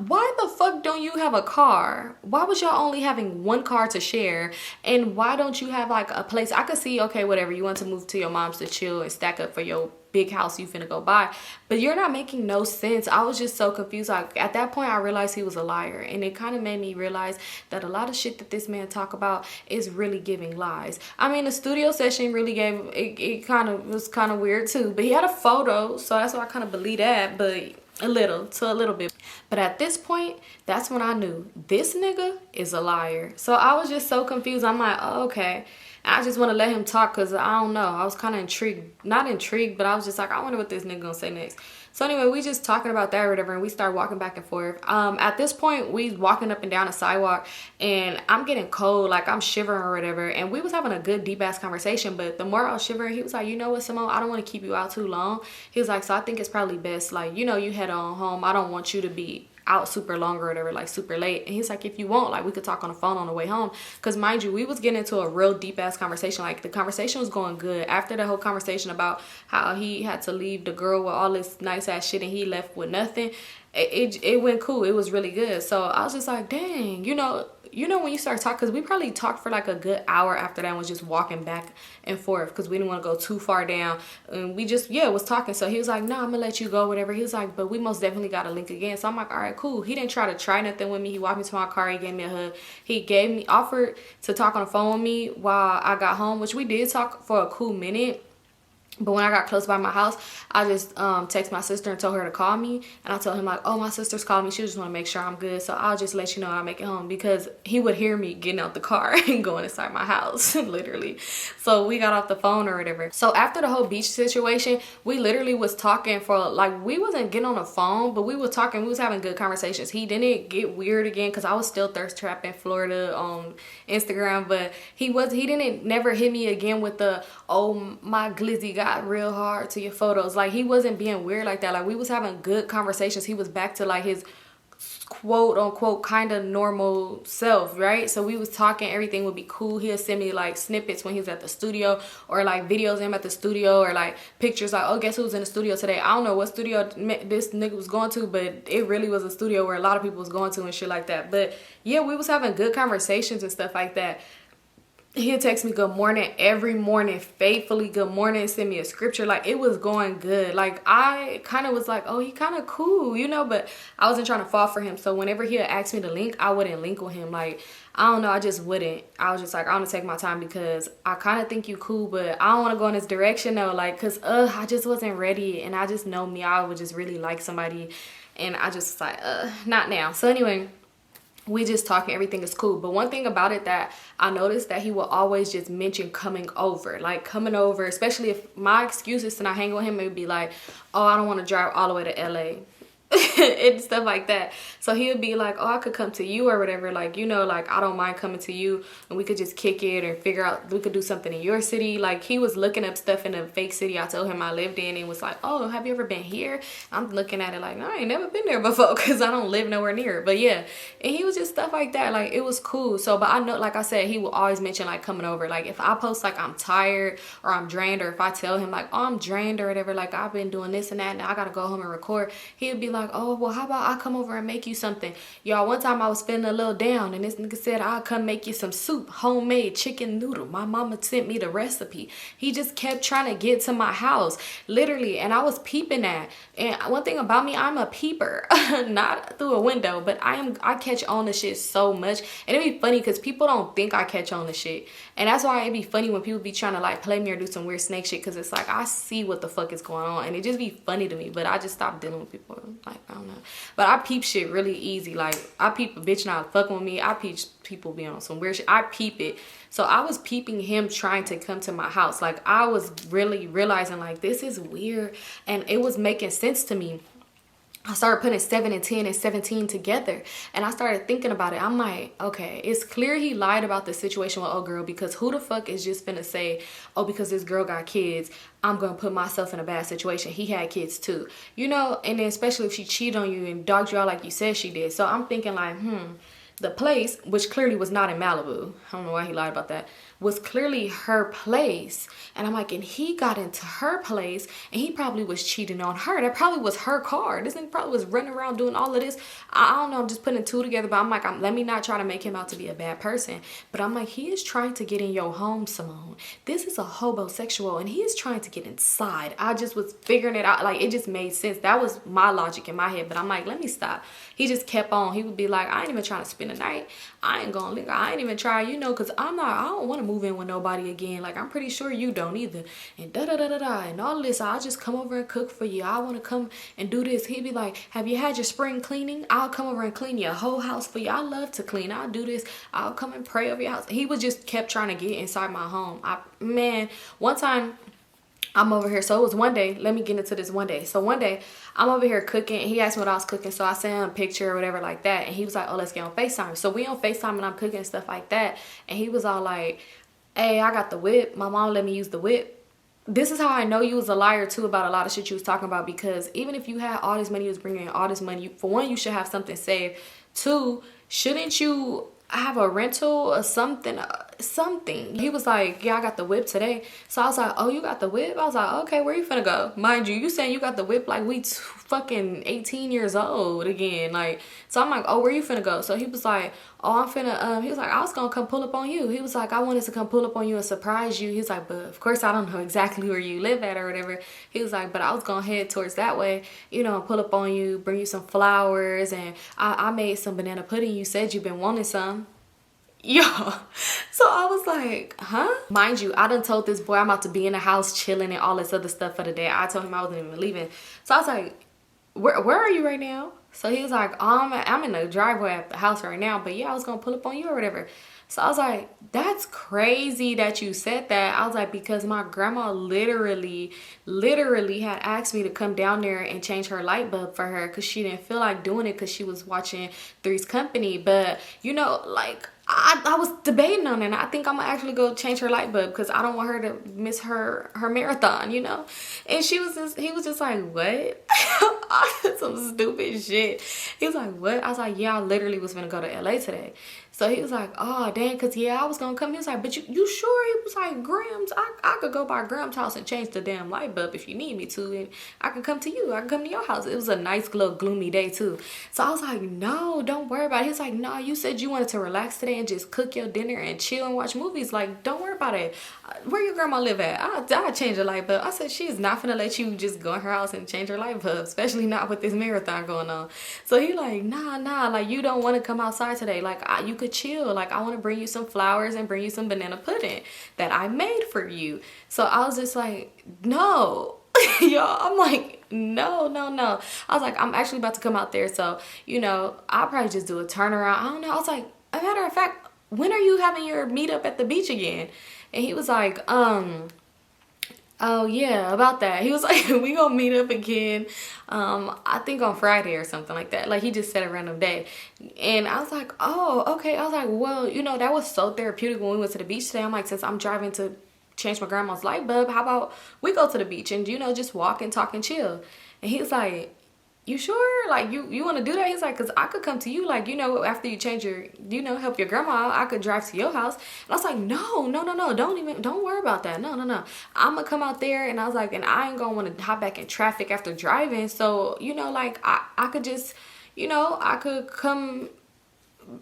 Why the fuck don't you have a car? Why was y'all only having one car to share? And why don't you have like a place? I could see, okay, whatever, you want to move to your mom's to chill and stack up for your big house you finna go buy, but you're not making no sense. I was just so confused. Like, at that point I realized he was a liar, and it kind of made me realize that a lot of shit that this man talk about is really giving lies. I mean, the studio session really gave it kind of was kind of weird too, but he had a photo, so that's why I kind of believe that, but a little bit. But at this point, that's when I knew this nigga is a liar. So I was just so confused. I'm like, oh, okay. And I just want to let him talk because I don't know. I was kind of intrigued. Not intrigued, but I was just like, I wonder what this nigga gonna say next. So anyway, we just talking about that or whatever, and we start walking back and forth. At this point, we walking up and down the sidewalk, and I'm getting cold, like I'm shivering or whatever. And we was having a good deep ass conversation, but the more I was shivering, he was like, you know what, Symone, I don't want to keep you out too long. He was like, so I think it's probably best, like, you know, you head on home. I don't want you to be out super long or whatever, like super late. And he's like, if you want, like, we could talk on the phone on the way home. Because mind you, we was getting into a real deep ass conversation. Like, the conversation was going good. After the whole conversation about how he had to leave the girl with all this nice ass shit and he left with nothing, it went cool. It was really good. So I was just like, dang, you know when you start talking, because we probably talked for like a good hour after that and was just walking back and forth because we didn't want to go too far down, and we just was talking. So he was like, no, I'm gonna let you go, whatever. He was like, but we most definitely got to link again. So I'm like, all right, cool. He didn't try nothing with me. He walked me to my car, he gave me a hug, he offered to talk on the phone with me while I got home, which we did talk for a cool minute. But when I got close by my house, I just texted my sister and told her to call me. And I told him like, oh, my sister's calling me. She just want to make sure I'm good. So I'll just let you know when I make it home. Because he would hear me getting out the car and going inside my house, literally. So we got off the phone or whatever. So after the whole beach situation, we literally was talking for, like, we wasn't getting on the phone, but we were talking. We was having good conversations. He didn't get weird again because I was still thirst trap in Florida on Instagram. But he didn't never hit me again with the, oh, my glizzy got real hard to your photos. Like, he wasn't being weird like that. Like, we was having good conversations. He was back to like his quote unquote kind of normal self, right? So we was talking, everything would be cool. He'll send me like snippets when he was at the studio, or like videos of him at the studio, or like pictures like, oh, guess who's in the studio today. I don't know what studio this nigga was going to, but it really was a studio where a lot of people was going to and shit like that. But yeah, we was having good conversations and stuff like that. He'll text me good morning every morning, faithfully good morning, send me a scripture. Like, it was going good. Like, I kind of was like, oh, he kind of cool, you know, but I wasn't trying to fall for him. So whenever he'll ask me to link, I wouldn't link with him. Like, I don't know, I just wouldn't. I was just like, I'm gonna take my time because I kind of think you cool, but I don't want to go in this direction though. Like, because I just wasn't ready, and I just know me, I would just really like somebody, and I just like, not now. So anyway, we just talking, everything is cool. But one thing about it that I noticed, that he will always just mention coming over. Like, coming over, especially if my excuse is to not hang with him, it would be like, oh, I don't want to drive all the way to LA. And stuff like that. So he would be like, oh, I could come to you or whatever, like, you know, like, I don't mind coming to you and we could just kick it and figure out, we could do something in your city. Like, he was looking up stuff in a fake city I told him I lived in, and was like, oh, have you ever been here? I'm looking at it like, no, I ain't never been there before because I don't live nowhere near. But yeah, and he was just stuff like that. Like, it was cool. So, but I know, like I said, he will always mention like coming over. Like, if I post like I'm tired or I'm drained, or if I tell him like, oh, I'm drained or whatever, like, I've been doing this and that, now I gotta go home and record, he would be like, oh, well, how about I come over and make you something? Y'all, one time I was feeling a little down, and this nigga said, I'll come make you some soup, homemade chicken noodle. My mama sent me the recipe. He just kept trying to get to my house, literally, and I was peeping at. And one thing about me, I'm a peeper. Not through a window, but I catch on to shit so much. And it'd be funny because people don't think I catch on to shit, and that's why it'd be funny when people be trying to like play me or do some weird snake shit, because it's like I see what the fuck is going on, and it just be funny to me. But I just stopped dealing with people. Like, I don't know. But I peep shit really easy. Like, I peep a bitch not fucking with me. I peep people being on some weird shit. I peep it. So I was peeping him trying to come to my house. Like, I was really realizing like, this is weird, and it was making sense to me. I started putting 7 and 10 and 17 together, and I started thinking about it. I'm like, okay, it's clear he lied about the situation with old girl, because who the fuck is just finna say, oh, because this girl got kids, I'm gonna put myself in a bad situation. He had kids too, you know, and then especially if she cheated on you and dogged you out like you said she did. So I'm thinking like, the place, which clearly was not in Malibu, I don't know why he lied about that, was clearly her place. And I'm like, and he got into her place, and he probably was cheating on her. That probably was her car. This nigga probably was running around doing all of this. I don't know, I'm just putting two together, but I'm like, let me not try to make him out to be a bad person. But I'm like, he is trying to get in your home, Symone. This is a homosexual, and he is trying to get inside. I just was figuring it out. Like, it just made sense. That was my logic in my head. But I'm like, let me stop. He just kept on. He would be like, I ain't even trying to spend the night. I ain't gonna linger. I ain't even try, you know, because I don't want to move in with nobody again. Like, I'm pretty sure you don't either. And da-da-da-da-da. And all this, I'll just come over and cook for you. I want to come and do this. He'd be like, have you had your spring cleaning? I'll come over and clean your whole house for you. I love to clean. I'll do this. I'll come and pray over your house. He was just kept trying to get inside my home. Man, one time, I'm over here. So it was one day. Let me get into this one day. So one day, I'm over here cooking. He asked me what I was cooking. So I sent him a picture or whatever like that. And he was like, oh, let's get on FaceTime. So we on FaceTime, and I'm cooking and stuff like that. And he was all like, hey, I got the whip. My mom let me use the whip. This is how I know you was a liar too about a lot of shit you was talking about. Because even if you had all this money, you was bringing in all this money. For one, you should have something saved. Two, shouldn't you have a rental or something? He was like, yeah, I got the whip today. So I was like, oh, you got the whip? I was like, okay, where you finna go? Mind you, you saying you got the whip like we fucking 18 years old again. Like, so I'm like, oh, where you finna go? So he was like, oh, I'm finna, he was like, I was gonna come pull up on you. He was like, I wanted to come pull up on you and surprise you. He was like, but of course I don't know exactly where you live at or whatever. He was like, but I was gonna head towards that way, you know, pull up on you, bring you some flowers, and I made some banana pudding. You said you've been wanting some. Yo, so I was like, huh? Mind you, I done told this boy I'm about to be in the house chilling and all this other stuff for the day. I told him I wasn't even leaving. So I was like, where are you right now? So he was like, I'm in the driveway at the house right now, but yeah, I was gonna pull up on you or whatever. So I was like, that's crazy that you said that. I was like, because my grandma literally had asked me to come down there and change her light bulb for her because she didn't feel like doing it because she was watching Three's Company. But, you know, like, I was debating on it, and I think I'm gonna actually go change her light bulb because I don't want her to miss her marathon, you know. And he was just like, what? Some stupid shit. He was like, what? I was like, yeah, I literally was gonna go to LA today. So he was like, oh dang, because yeah, I was gonna come. He was like, but you sure? He was like, Grams, I could go by Graham's house and change the damn light bulb if you need me to, and I can come to you. I can come to your house. It was a nice little gloomy day too. So I was like, no, don't worry about it. He's like, no, you said you wanted to relax today and just cook your dinner and chill and watch movies. Like, don't worry about it. Where your grandma live at? I'll change the light bulb. I said, she is not gonna let you just go in her house and change her light bulb, especially not with this marathon going on. So he like, nah, like, you don't want to come outside today. Like, you could chill. Like, I want to bring you some flowers and bring you some banana pudding that I made for you. So I was just like, no. Y'all, I'm like, no. I was like, I'm actually about to come out there, so, you know, I'll probably just do a turnaround. I don't know. I was like, a matter of fact, when are you having your meetup at the beach again? And he was like, oh yeah, about that. He was like, we gonna meet up again, I think on Friday or something like that. Like, he just said a random day. And I was like, oh, okay. I was like, well, you know, that was so therapeutic when we went to the beach today. I'm like, since I'm driving to change my grandma's light bulb, how about we go to the beach and, you know, just walk and talk and chill? And he was like, you sure? Like, you want to do that? He's like, because I could come to you, like, you know, after you change your, you know, help your grandma, I could drive to your house. And I was like, no, don't worry about that. No. I'm going to come out there. And I was like, and I ain't going to want to hop back in traffic after driving. So, you know, like, I could just, you know, I could come,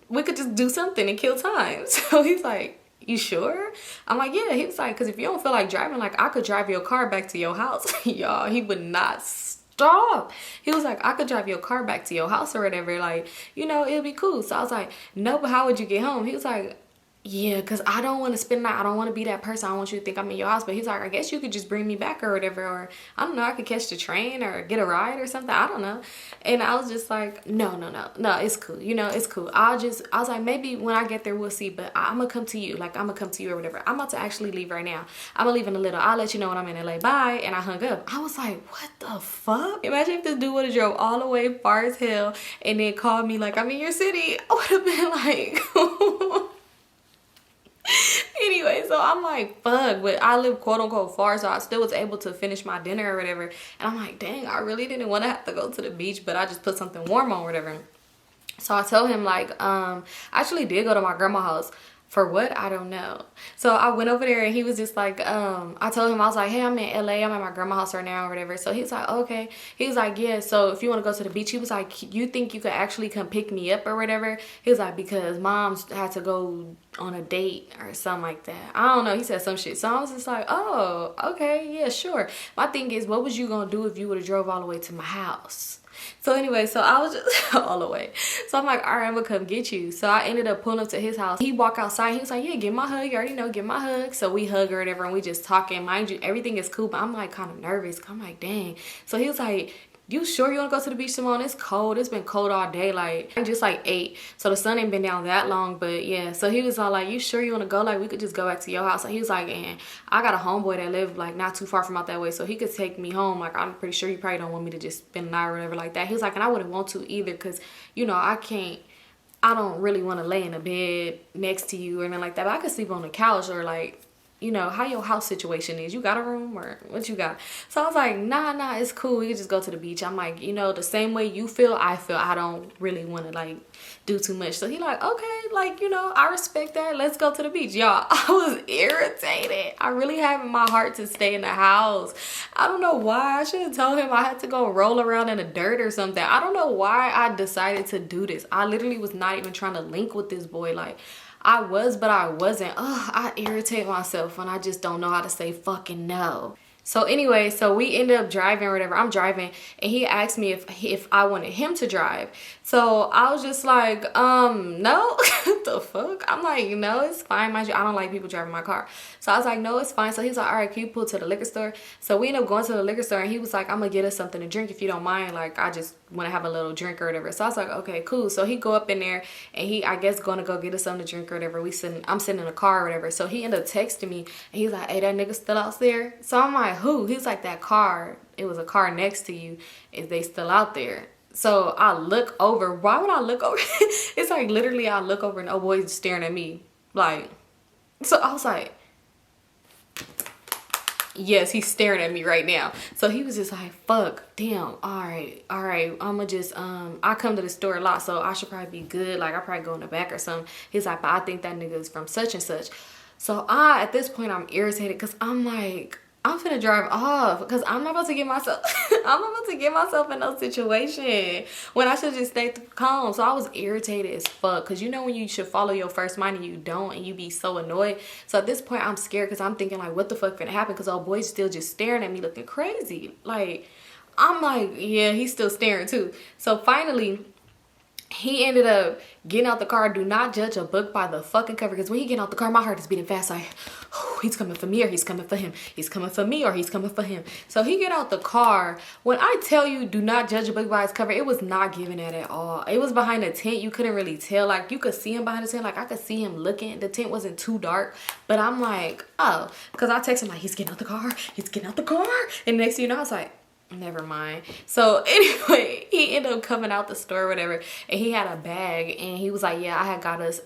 we could just do something and kill time. So he's like, you sure? I'm like, yeah. He was like, because if you don't feel like driving, like, I could drive your car back to your house. Y'all, he would not stop. He was like, I could drive your car back to your house or whatever, like, you know, it'll be cool. So I was like, no, but how would you get home? He was like, yeah, because I don't want to spend the night. I don't want to be that person. I don't want you to think I'm in your house. But he's like, I guess you could just bring me back or whatever. Or I don't know, I could catch the train or get a ride or something. I don't know. And I was just like, no, it's cool. You know, it's cool. I was like, maybe when I get there, we'll see. But I'm going to come to you. Like, I'm going to come to you or whatever. I'm about to actually leave right now. I'm going to leave in a little. I'll let you know when I'm in LA. Bye. And I hung up. I was like, what the fuck? Imagine if this dude would have drove all the way far as hell and then called me like, I'm in your city. I would have been like... Anyway, so I'm like, fuck, but I live quote unquote far, so I still was able to finish my dinner or whatever. And I'm like, dang, I really didn't want to have to go to the beach, but I just put something warm on or whatever. So I told him, like, I actually did go to my grandma's house. For what? I don't know. So I went over there and he was just like, I told him, I was like, hey, I'm in LA. I'm at my grandma's house right now or whatever. So he's like, okay. He was like, yeah, so if you want to go to the beach, he was like, you think you could actually come pick me up or whatever? He was like, because mom's had to go on a date or something like that. I don't know. He said some shit. So I was just like, oh, okay, yeah, sure. My thing is, what was you going to do if you would have drove all the way to my house? So anyway, so I was just all the way. So I'm like, all right, I'm gonna come get you. So I ended up pulling up to his house. He walked outside. He was like, yeah, give my hug. You already know, give my hug. So we hug or whatever, and we just talking. Mind you, everything is cool, but I'm like kind of nervous. I'm like, dang. So he was like, you sure you want to go to the beach, Symone? It's cold. It's been cold all day. Like, I just like 8. So the sun ain't been down that long. But yeah, so he was all like, you sure you want to go? Like, we could just go back to your house. And he was like, and I got a homeboy that live like not too far from out that way. So he could take me home. Like, I'm pretty sure you probably don't want me to just spend a night or whatever like that. He was like, and I wouldn't want to either because, you know, I don't really want to lay in a bed next to you or anything like that. But I could sleep on the couch or like, you know, how your house situation is. You got a room or what you got? So I was like, nah, it's cool. We could just go to the beach. I'm like, you know, the same way you feel, I feel. I don't really want to like do too much. So he like, okay, like, you know, I respect that. Let's go to the beach. Y'all, I was irritated. I really have in my heart to stay in the house. I don't know why. I should have told him I had to go roll around in the dirt or something. I don't know why I decided to do this. I literally was not even trying to link with this boy. Like, I was, but I wasn't. Ugh, I irritate myself when I just don't know how to say fucking no. So anyway, so we ended up driving or whatever. I'm driving and he asked me if I wanted him to drive. So I was just like, no. What the fuck? I'm like, no, it's fine. Mind you, I don't like people driving my car. So I was like, no, it's fine. So he's like, all right, can you pull to the liquor store? So we ended up going to the liquor store, and he was like, I'm gonna get us something to drink if you don't mind. Like, I just want to have a little drink or whatever. So I was like, okay, cool. So he go up in there, and he, I guess, gonna go get us something to drink or whatever. I'm sitting in a car or whatever. So he ended up texting me, and he's like, hey, that nigga still out there? So I'm like, who? He's like, that car. It was a car next to you. Is they still out there? So I look over. Why would I look over? It's like literally I look over and oh boy's staring at me. Like, so I was like, yes, he's staring at me right now. So he was just like, fuck, damn, all right, I'ma just, I come to the store a lot, so I should probably be good. Like, I probably go in the back or something. He's like, but I think that nigga is from such and such. So at this point, I'm irritated because I'm like, I'm finna drive off because I'm not about to get myself in no situation when I should just stay calm. So I was irritated as fuck because you know when you should follow your first mind and you don't, and you be so annoyed. So at this point I'm scared because I'm thinking like, what the fuck finna happen? Because old boy's still just staring at me looking crazy. Like, I'm like, yeah, he's still staring too. So finally he ended up getting out the car. Do not judge a book by the fucking cover, because when he get out the car, my heart is beating fast. Like, oh, he's coming for me or he's coming for him. He's coming for me or he's coming for him. So he get out the car. When I tell you do not judge a book by its cover, it was not giving that at all. It was behind a tent. You couldn't really tell. Like, you could see him behind the tent. Like, I could see him looking. The tent wasn't too dark. But I'm like, oh. Because I text him like, he's getting out the car. He's getting out the car. And next thing you know, I was like, never mind. So anyway, he ended up coming out the store or whatever, and he had a bag, and he was like, yeah, I had got us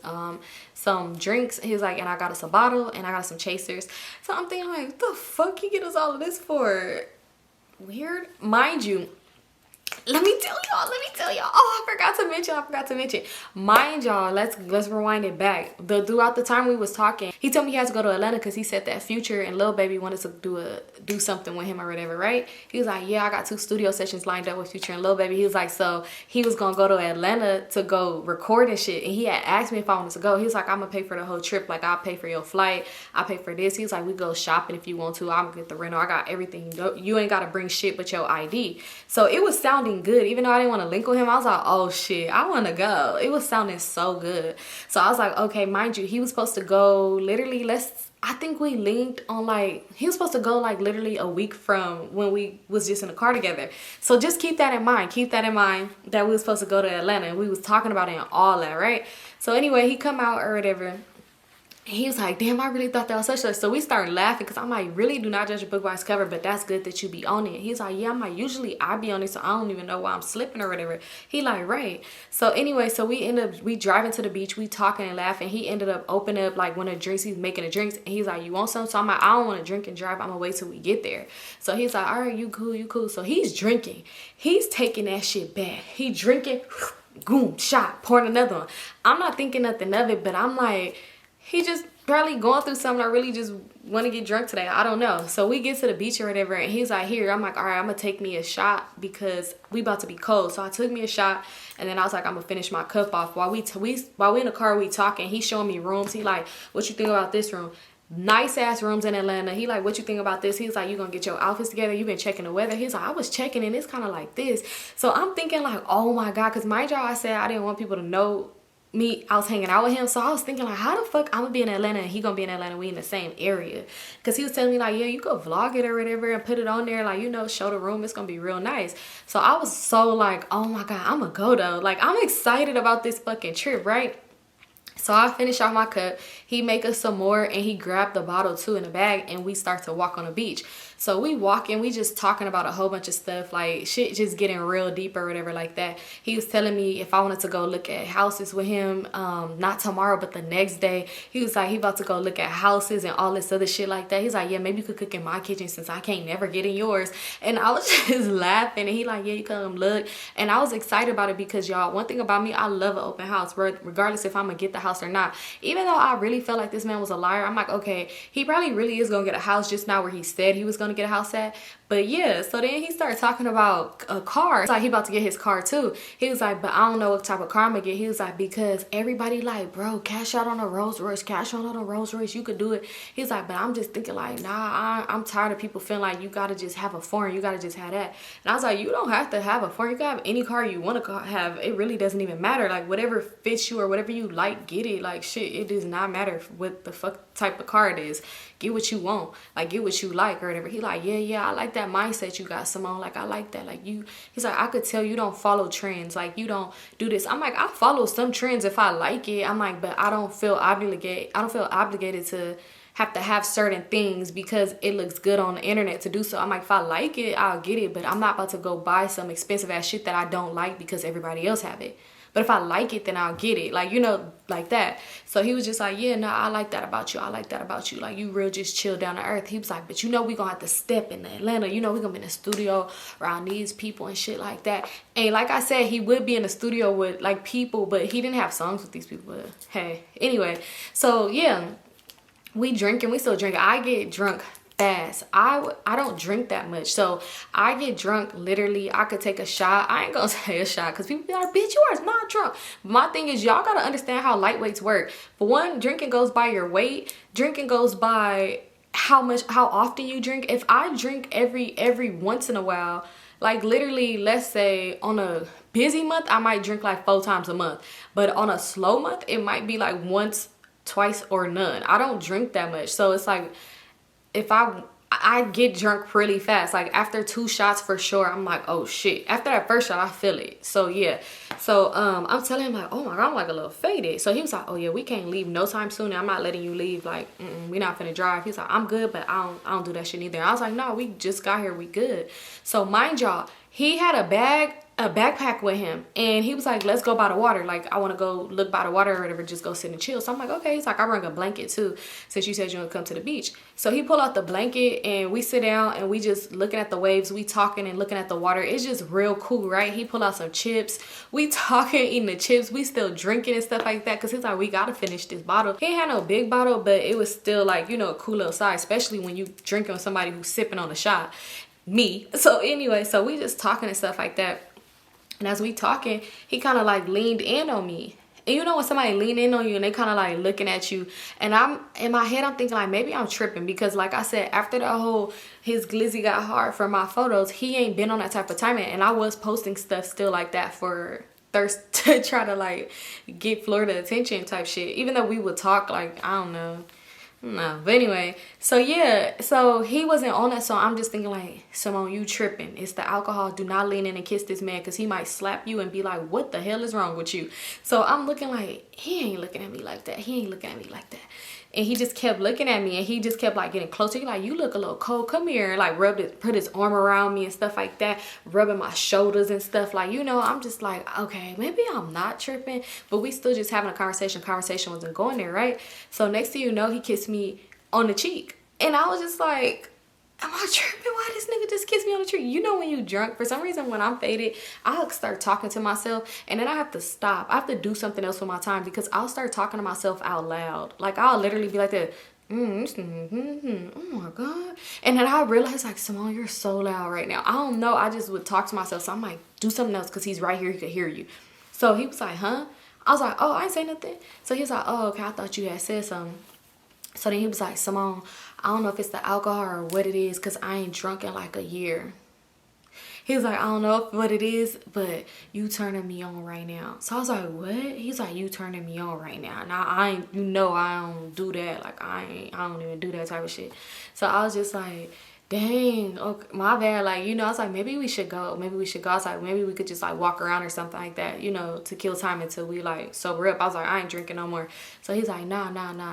some drinks. He was like, and I got us a bottle, and I got some chasers. So I'm thinking like, what the fuck he get us all of this for? Weird. Mind you, let me tell y'all. Oh, I forgot to mention. Mind y'all, let's rewind it back. Throughout the time we was talking, he told me he has to go to Atlanta because he said that Future and Lil Baby wanted to do something with him or whatever, right? He was like, yeah, I got 2 studio sessions lined up with Future and Lil Baby. He was like, so he was gonna go to Atlanta to go record and shit, and he had asked me if I wanted to go. He was like, I'm gonna pay for the whole trip. Like, I'll pay for your flight, I'll pay for this. He was like, we go shopping if you want to. I'm gonna get the rental. I got everything. You ain't gotta bring shit but your ID. So it was sounding good. Even though I didn't want to link with him, I was like, oh shit, I want to go. It was sounding so good. So I was like, okay, mind you, he was supposed to go literally, I think we linked on like, he was supposed to go like literally a week from when we was just in the car together. So just keep that in mind. Keep that in mind that we was supposed to go to Atlanta, and we was talking about it and all that, right? So anyway, he come out or whatever. He was like, damn, I really thought that was such. So we started laughing because I'm like, really, do not judge a book by its cover, but that's good that you be on it. He's like, yeah, I'm like, usually I be on it, so I don't even know why I'm slipping or whatever. He like, right. So anyway, so we driving to the beach, we talking and laughing. He ended up opening up like one of the drinks. He's making the drinks, and he's like, you want some? So I'm like, I don't want to drink and drive. I'm gonna wait till we get there. So he's like, all right, you cool. So he's drinking. He's taking that shit back. He drinking, boom, shot, pouring another one. I'm not thinking nothing of it, but I'm like, he just probably going through something. I really just want to get drunk today. I don't know. So we get to the beach or whatever, and he's like, here. I'm like, all right, I'm gonna take me a shot because we about to be cold. So I took me a shot, and then I was like, I'm gonna finish my cup off. While we in the car, we talking. He's showing me rooms. He like, what you think about this room? Nice ass rooms in Atlanta. He like, what you think about this? He's like, you gonna get your outfits together? You been checking the weather? He's like, I was checking, and it's kind of like this. So I'm thinking like, oh my god, because mind y'all, I said I didn't want people to know me. I was hanging out with him, so I was thinking like, how the fuck I'm gonna be in Atlanta and he gonna be in Atlanta, we in the same area? Because he was telling me like, yeah, you could vlog it or whatever and put it on there, like, you know, show the room, it's gonna be real nice. So I was so like, oh my god, I'm gonna go though. Like, I'm excited about this fucking trip, right? So I finished off my cup. He make us some more, and he grabbed the bottle too in the bag, and we start to walk on the beach. So we walking, we just talking about a whole bunch of stuff, like shit just getting real deep or whatever like that. He was telling me if I wanted to go look at houses with him, not tomorrow, but the next day. He was like, he about to go look at houses and all this other shit like that. He's like, yeah, maybe you could cook in my kitchen since I can't never get in yours. And I was just laughing, and he like, yeah, you come look. And I was excited about it because, y'all, one thing about me, I love an open house, regardless if I'm gonna get the house or not. Even though I really felt like this man was a liar, I'm like, okay, he probably really is gonna get a house just not where he said he was gonna get a house at. But yeah, so then he started talking about a car. It's like he about to get his car too. He was like, but I don't know what type of car I'm gonna get. He was like, because everybody like, bro, cash out on a Rolls Royce, cash out on a Rolls Royce, you could do it. He's like, but I'm just thinking like, nah, I'm tired of people feeling like you gotta just have a foreign, you gotta just have that. And I was like, you don't have to have a foreign, you can have any car you want to have. It really doesn't even matter. Like whatever fits you or whatever you like, get it. Like shit, it does not matter what the fuck type of car it is. Get what you want, like get what you like or whatever. He like, yeah, I like that mindset you got, Symone. Like I like that. Like he's like, I could tell you don't follow trends. Like you don't do this. I'm like, I follow some trends if I like it. I'm like, but I don't feel obligated. I don't feel obligated to have certain things because it looks good on the internet to do so. I'm like, if I like it, I'll get it, but I'm not about to go buy some expensive ass shit that I don't like because everybody else have it. But if I like it, then I'll get it. Like, you know, like that. So he was just like, yeah, no, I like that about you. I like that about you. Like, you real just chill down to earth. He was like, but you know we gonna have to step in Atlanta. You know we gonna be in the studio around these people and shit like that. And like I said, he would be in the studio with, like, people, but he didn't have songs with these people. But, hey, anyway. So, yeah, we drinking. We still drinking. I get drunk fast. I don't drink that much, so I get drunk literally. I could take a shot. I ain't gonna say a shot because people be like, bitch, you are not drunk. My thing is, y'all gotta understand how lightweights work. For one, drinking goes by your weight. Drinking goes by how often you drink. If I drink every once in a while, like literally, let's say on a busy month I might drink like 4 times a month, but on a slow month it might be like once, twice, or none. I don't drink that much, so it's like, if I get drunk really fast. Like after 2 shots for sure, I'm like, oh shit. After that first shot, I feel it. So yeah. So I'm telling him like, oh my God, I'm like a little faded. So he was like, oh yeah, we can't leave no time soon. I'm not letting you leave. Like, we not finna drive. He's like, I'm good, but I don't do that shit either. I was like, no, we just got here, we good. So mind y'all, he had a backpack with him, and he was like, let's go by the water. Like, I want to go look by the water or whatever, just go sit and chill. So I'm like, okay. He's like, I bring a blanket too, since you said you want to come to the beach. So he pulled out the blanket and we sit down and we just looking at the waves. We talking and looking at the water. It's just real cool, right? He pulled out some chips. We talking, eating the chips. We still drinking and stuff like that, because he's like, we got to finish this bottle. He ain't had no big bottle, but it was still like, you know, a cool little size, especially when you drinking with somebody who's sipping on a shot. Me. So anyway, so we just talking and stuff like that. And as we talking, he kind of like leaned in on me. And you know when somebody lean in on you and they kind of like looking at you, and I'm in my head, I'm thinking like, maybe I'm tripping, because like I said, after the whole his glizzy got hard for my photos, he ain't been on that type of timing. And I was posting stuff still like that for thirst to try to like get Florida attention type shit, even though we would talk like, I don't know. No, but anyway, so yeah, so he wasn't on that, so I'm just thinking like, Symone, you tripping. It's the alcohol. Do not lean in and kiss this man, because he might slap you and be like, what the hell is wrong with you? So I'm looking like, he ain't looking at me like that. He ain't looking at me like that. And he just kept looking at me, and he just kept like getting closer. He like, you look a little cold. Come here. And like put his arm around me and stuff like that, rubbing my shoulders and stuff. Like, you know, I'm just like, okay, maybe I'm not tripping, but we still just having a conversation. Conversation wasn't going there, right? So next thing you know, he kissed me on the cheek. And I was just like, am I tripping? Why this nigga just kissed me on the cheek? You know, when you drunk, for some reason when I'm faded, I'll start talking to myself, and then I have to stop. I have to do something else with my time, because I'll start talking to myself out loud. Like, I'll literally be like that, oh my God. And then I realized like, Symone, you're so loud right now. I don't know, I just would talk to myself. So I'm like, do something else, because he's right here, he could hear you. So he was like, huh? I was like, oh, I ain't say nothing. So he was like, oh, okay, I thought you had said something. So then he was like, Symone, I don't know if it's the alcohol or what it is, because I ain't drunk in like a year. He was like, I don't know what it is, but you turning me on right now. So I was like, what? He's like, you turning me on right now. Now I ain't, you know, I don't do that. Like I don't even do that type of shit. So I was just like, dang, okay, my bad. Like, you know, I was like, maybe we should go. Maybe we should go. I was like, maybe we could just like walk around or something like that, you know, to kill time until we like sober up. I was like, I ain't drinking no more. So he's like, nah.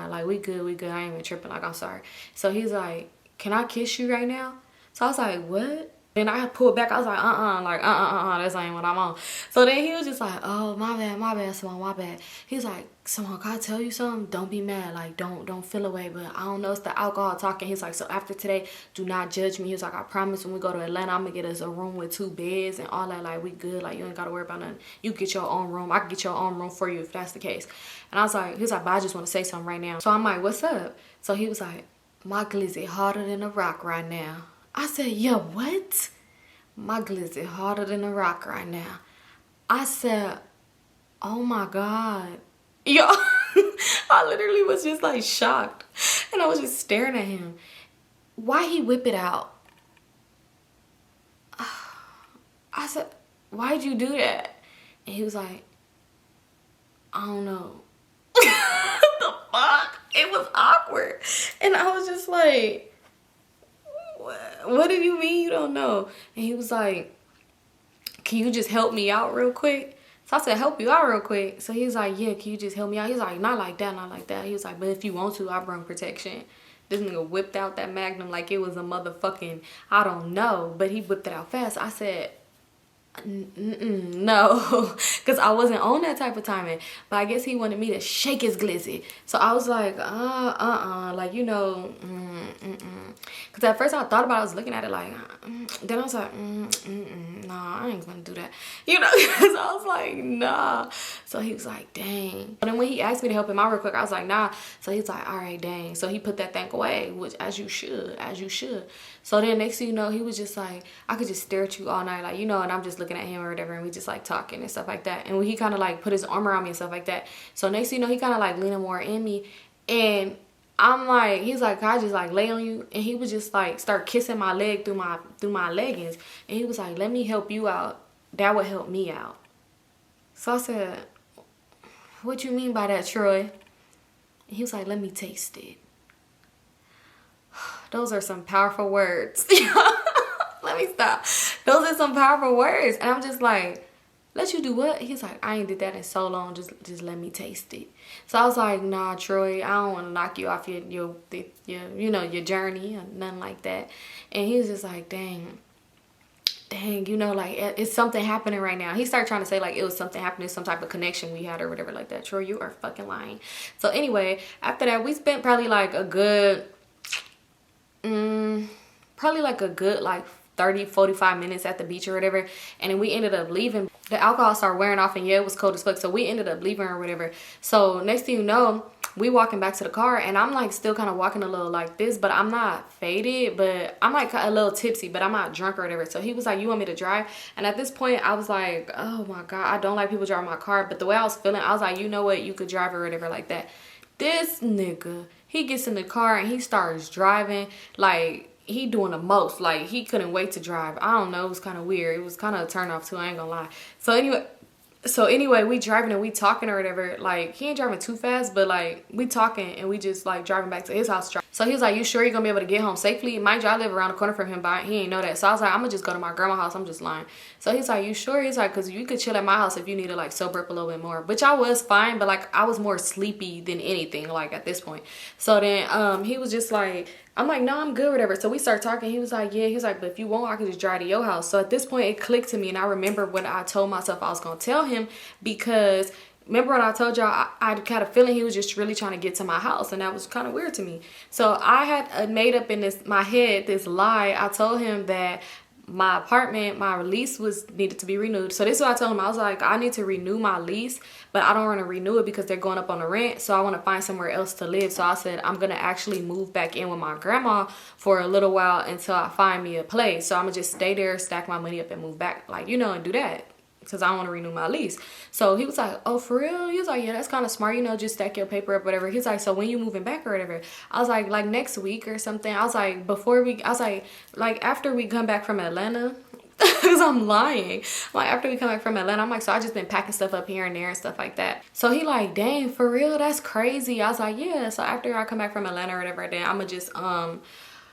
Like, we good. I ain't even tripping. Like, I'm sorry. So he's like, can I kiss you right now? So I was like, what? Then I pulled back. I was like, that's ain't what I'm on. So then he was just like, oh, my bad, Symone, my bad. He's like, Symone, can I tell you something? Don't be mad. Like, don't feel away. But I don't know, it's the alcohol talking. He's like, so after today, do not judge me. He was like, I promise when we go to Atlanta, I'm going to get us a room with 2 beds and all that. Like, we good. Like, you ain't got to worry about nothing. You get your own room. I can get your own room for you if that's the case. And I was like, he's like, but I just want to say something right now. So I'm like, what's up? So he was like, my glizzy harder than a rock right now. I said, yeah, what? My glizzy harder than a rock right now. I said, oh my God. Yo, I literally was just like shocked. And I was just staring at him. Why he whip it out? I said, why'd you do that? And he was like, I don't know. The fuck? It was awkward. And I was just like, what do you mean you don't know? And he was like, can you just help me out real quick? So I said, help you out real quick. So he was like, yeah, can you just help me out? He's like, not like that, not like that. He was like, but if you want to, I bring protection. This nigga whipped out that Magnum like it was a motherfucking, I don't know. But he whipped it out fast. I said, no, because I wasn't on that type of timing. But I guess he wanted me to shake his glizzy. So I was like, like, you know, because at first I thought about it, I was looking at it like, then I was like, nah, I ain't gonna do that, you know, because I was like, nah. So he was like, dang. But then when he asked me to help him out real quick, I was like, nah. So he's like, all right, dang. So he put that thing away, which as you should. So then next thing you know, he was just like, I could just stare at you all night, like, you know, and I'm just looking at him or whatever, and we just like talking and stuff like that. And when he kind of like put his arm around me and stuff like that. So next thing you know, he kind of like leaning more in me, and I'm like, he's like, can I just like lay on you? And he would just like start kissing my leg through my leggings, and he was like, let me help you out. That would help me out. So I said, what you mean by that, Troy? And he was like, let me taste it. Those are some powerful words. Let me stop. Those are some powerful words. And I'm just like, let you do what? He's like, I ain't did that in so long. Just let me taste it. So I was like, nah, Troy, I don't want to knock you off your you know, your journey or nothing like that. And he was just like, dang, you know, like it's something happening right now. He started trying to say like it was something happening, some type of connection we had or whatever like that. Troy, you are fucking lying. So anyway, after that, we spent probably like a good, like 30-45 minutes at the beach or whatever, and then we ended up leaving. The alcohol started wearing off, and yeah, it was cold as fuck, so we ended up leaving or whatever. So next thing you know, we walking back to the car, and I'm like still kind of walking a little like this, but I'm not faded, but I'm like a little tipsy, but I'm not drunk or whatever. So he was like, you want me to drive? And at this point I was like, oh my God, I don't like people driving my car. But the way I was feeling, I was like, you know what, you could drive or whatever like that. This nigga, he gets in the car and he starts driving like he doing the most. Like he couldn't wait to drive. I don't know, it was kind of weird. It was kind of a turn off too, I ain't gonna lie. So anyway, we driving and we talking or whatever. Like he ain't driving too fast, but like we talking and we just like driving back to his house. So he was like, you sure you're gonna be able to get home safely? Mind you, I live around the corner from him, but he ain't know that. So I was like, I'm gonna just go to my grandma's house. I'm just lying. So he's like, you sure? He's like, cause you could chill at my house if you need to like sober up a little bit more. Which I was fine, but like I was more sleepy than anything like at this point. So then he was just like, I'm like, no, I'm good, whatever. So we start talking. He was like, yeah. He was like, but if you want, I could just drive to your house. So at this point, it clicked to me. And I remember when I told myself I was going to tell him, because remember when I told y'all I had a feeling he was just really trying to get to my house. And that was kind of weird to me. So I had made up in my head this lie. I told him that my apartment, my lease needed to be renewed. So this is what I told him. I was like, I need to renew my lease, but I don't want to renew it because they're going up on the rent. So I want to find somewhere else to live. So I said, I'm going to actually move back in with my grandma for a little while until I find me a place. So I'm going to just stay there, stack my money up and move back, like, you know, and do that, because I don't want to renew my lease. So he was like, oh, for real? He was like, yeah, that's kind of smart, you know, just stack your paper up, whatever. He's like, so when you moving back or whatever? I was like next week or something. I was like, after we come back from Atlanta, because I'm lying. Like after we come back from Atlanta, I'm like, so I just been packing stuff up here and there and stuff like that. So he like, dang, for real? That's crazy. I was like, yeah. So after I come back from Atlanta or whatever, then I'm gonna just,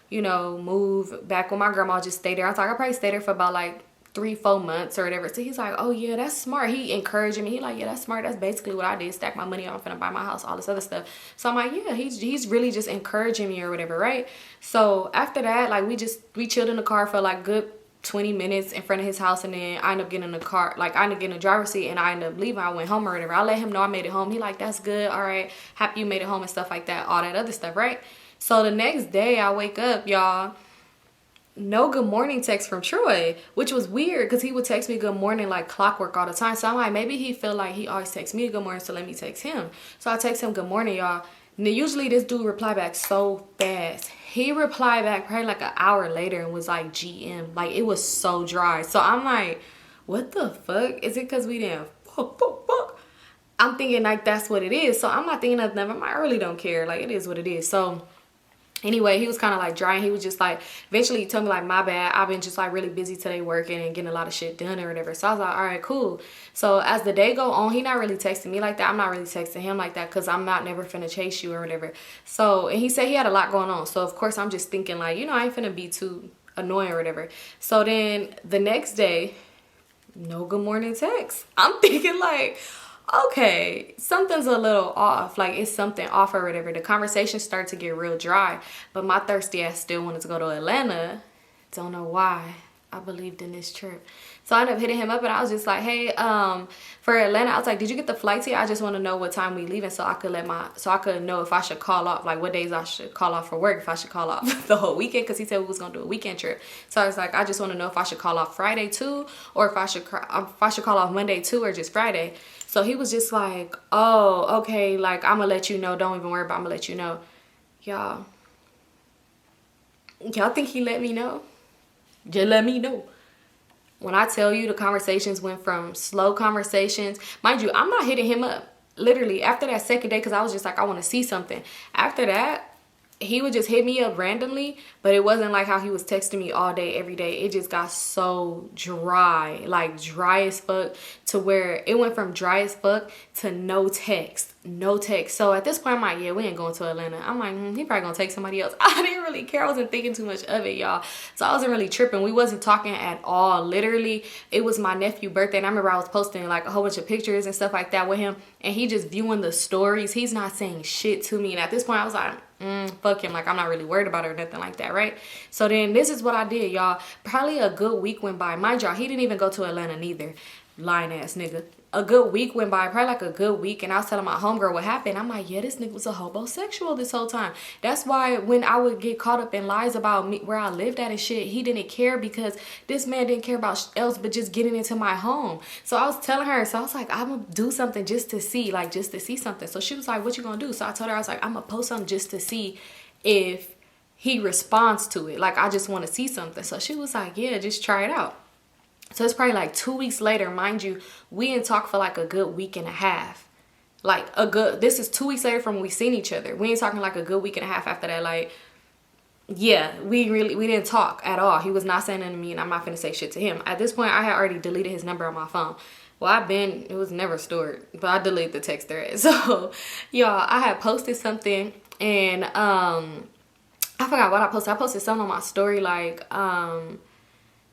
you know, move back with my grandma, just stay there. I was like, I'll probably stay there for about like 3-4 months or whatever. So he's like, oh yeah, that's smart. He encouraging me. He like, yeah, that's smart. That's basically what I did. Stack my money. I'm finna buy my house, all this other stuff. So I'm like, yeah, he's really just encouraging me or whatever, right? So after that, like we chilled in the car for like good 20 minutes in front of his house, and then I ended up getting in the car, like I ended up getting a driver's seat, and I ended up leaving. I went home or whatever. I let him know I made it home. He like, that's good, all right, happy you made it home and stuff like that, all that other stuff, right? So the next day I wake up, y'all, no good morning text from Troy, which was weird because he would text me good morning like clockwork all the time. So I'm like, maybe he feel like he always texts me good morning, so let me text him. So I text him good morning, y'all. Now, usually this dude reply back so fast. He replied back probably like an hour later and was like GM. Like, it was so dry. So I'm like, what the fuck? Is it because we didn't fuck? I'm thinking like that's what it is. So I'm not thinking of them. I really don't care. Like, it is what it is. So anyway, he was kind of like dry, and he was just like, eventually he told me like, my bad, I've been just like really busy today working and getting a lot of shit done or whatever. So I was like, all right, cool. So as the day go on, he not really texting me like that. I'm not really texting him like that because I'm not never finna chase you or whatever. So, and he said he had a lot going on. So of course I'm just thinking like, you know, I ain't finna be too annoying or whatever. So then the next day, no good morning text. I'm thinking like, okay, something's a little off. Like, it's something off or whatever. The conversation started to get real dry, but my thirsty ass still wanted to go to Atlanta. Don't know why. I believed in this trip. So I ended up hitting him up, and I was just like, hey, for Atlanta, I was like, did you get the flights yet? I just want to know what time we leaving so I could know if I should call off, like what days I should call off for work, if I should call off the whole weekend, because he said we was going to do a weekend trip. So I was like, I just want to know if I should call off Friday too, or if I should call off Monday too, or just Friday. So he was just like, oh, okay, like, I'm going to let you know. Don't even worry about it. I'm going to let you know. Y'all think he let me know? Just let me know. When I tell you the conversations went from slow conversations, mind you, I'm not hitting him up. Literally, after that second day, because I was just like, I want to see something. After that, he would just hit me up randomly, but it wasn't like how he was texting me all day, every day. It just got so dry, like dry as fuck, to where it went from dry as fuck to no text. So at this point, I'm like, yeah, we ain't going to Atlanta. I'm like, he probably gonna take somebody else. I didn't really care. I wasn't thinking too much of it, y'all. So I wasn't really tripping. We wasn't talking at all. Literally, it was my nephew's birthday, and I remember I was posting like a whole bunch of pictures and stuff like that with him, and he just viewing the stories. He's not saying shit to me, and at this point, I was like, fuck him. Like, I'm not really worried about it or nothing like that, right? So then this is what I did, y'all. Probably a good week went by. Mind y'all, he didn't even go to Atlanta neither. Lying ass nigga. A good week went by, probably like a good week, and I was telling my homegirl what happened. I'm like, yeah, this nigga was a homosexual this whole time. That's why when I would get caught up in lies about me, where I lived at and shit, he didn't care, because this man didn't care about else but just getting into my home. So I was telling her, so I was like, I'm gonna do something just to see, like just to see something. So she was like, what you gonna do? So I told her, I was like, I'm gonna post something just to see if he responds to it. Like, I just want to see something. So she was like, yeah, just try it out. So it's probably like 2 weeks later, mind you, we didn't talk for like a good week and a half. Like this is 2 weeks later from when we seen each other. We ain't talking like a good week and a half after that. Like, yeah, we didn't talk at all. He was not saying anything to me, and I'm not finna say shit to him. At this point, I had already deleted his number on my phone. Well, it was never stored, but I deleted the text thread. So, y'all, I had posted something, and I forgot what I posted. I posted something on my story, like,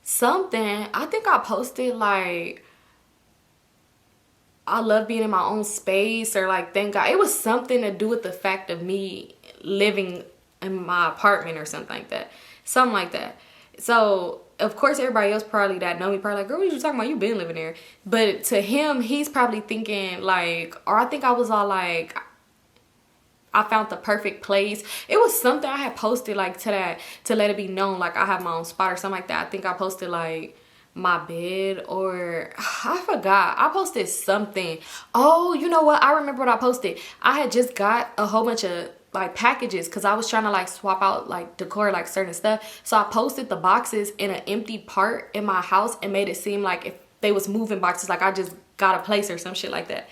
something, I think I posted like, I love being in my own space, or like, thank God. It was something to do with the fact of me living in my apartment or something like that. Something like that. So, of course, everybody else probably that know me probably like, girl, what you talking about? You been living there. But to him, he's probably thinking like, or I think I was all like, I found the perfect place. It was something I had posted like to let it be known like I have my own spot or something like that. I think I posted like my bed, or I forgot. I posted something. Oh, you know what? I remember what I posted. I had just got a whole bunch of like packages because I was trying to like swap out like decor, like certain stuff. So I posted the boxes in an empty part in my house and made it seem like if they was moving boxes, like I just got a place or some shit like that.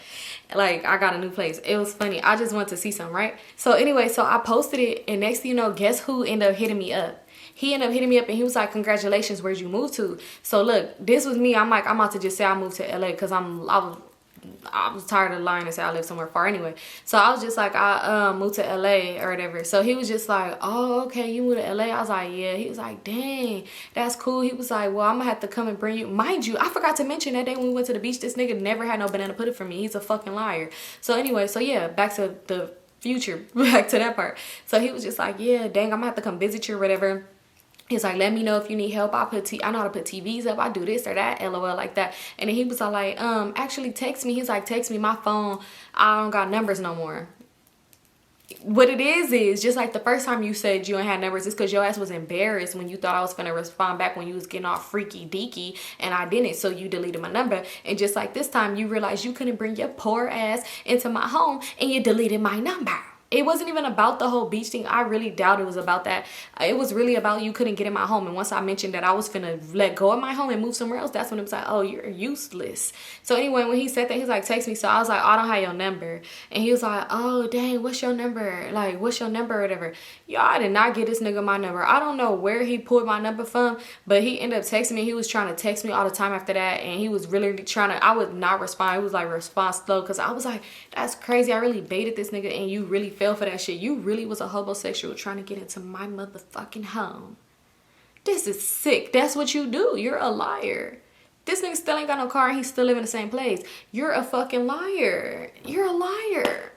Like, I got a new place. It was funny. I just wanted to see something, right? So anyway, so I posted it, and next thing you know, guess who ended up hitting me up? He ended up hitting me up, and he was like, congratulations, where'd you move to? So look, this was me. I'm like, I'm about to just say I moved to LA because I was tired of lying and say I live somewhere far anyway. So I was just like, I moved to LA or whatever. So he was just like, oh, okay, you moved to LA? I was like, yeah. He was like, dang, that's cool. He was like, well, I'm gonna have to come and bring you. Mind you, I forgot to mention that day when we went to the beach, this nigga never had no banana pudding for me. He's a fucking liar. So anyway, so yeah, back to the future, back to that part. So he was just like, yeah, dang, I'm gonna have to come visit you or whatever. He's like, let me know if you need help. I know how to put TVs up. I do this or that, LOL, like that. And then he was all like, actually text me. He's like, text me my phone. I don't got numbers no more. What it is just like the first time you said you ain't had numbers, it's because your ass was embarrassed when you thought I was gonna respond back when you was getting all freaky deaky, and I didn't, so you deleted my number. And just like this time, you realized you couldn't bring your poor ass into my home, and you deleted my number. It wasn't even about the whole beach thing. I really doubt it was about that. It was really about you couldn't get in my home. And once I mentioned that I was finna let go of my home and move somewhere else, that's when it was like, oh, you're useless. So anyway, when he said that, he's like, text me. So I was like, oh, I don't have your number. And he was like, oh, dang, what's your number? Like, what's your number or whatever? Y'all, I did not get this nigga my number. I don't know where he pulled my number from, but he ended up texting me. He was trying to text me all the time after that. And he was really trying to, I would not respond. It was like response slow because I was like, that's crazy. I really baited this nigga and you really fell for that shit. You really was a homosexual trying to get into my motherfucking home. This is sick. That's what you do. You're a liar. This nigga still ain't got no car and he still live in the same place. You're a fucking liar. You're a liar.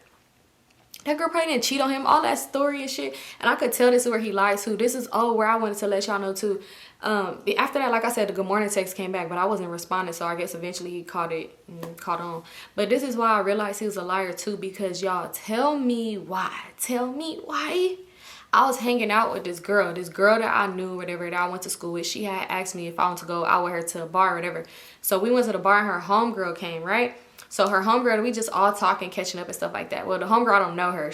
That girl probably didn't cheat on him, all that story and shit. And I could tell this is where he lied too. This is where I wanted to let y'all know too. After that, like I said, the good morning text came back, but I wasn't responding, so I guess eventually he caught on. But this is why I realized he was a liar too, because y'all, tell me why. I was hanging out with this girl that I knew, whatever, that I went to school with. She had asked me if I wanted to go out with her to a bar or whatever. So we went to the bar and her homegirl came, right? So her homegirl, we just all talking, catching up and stuff like that. Well, the homegirl, I don't know her.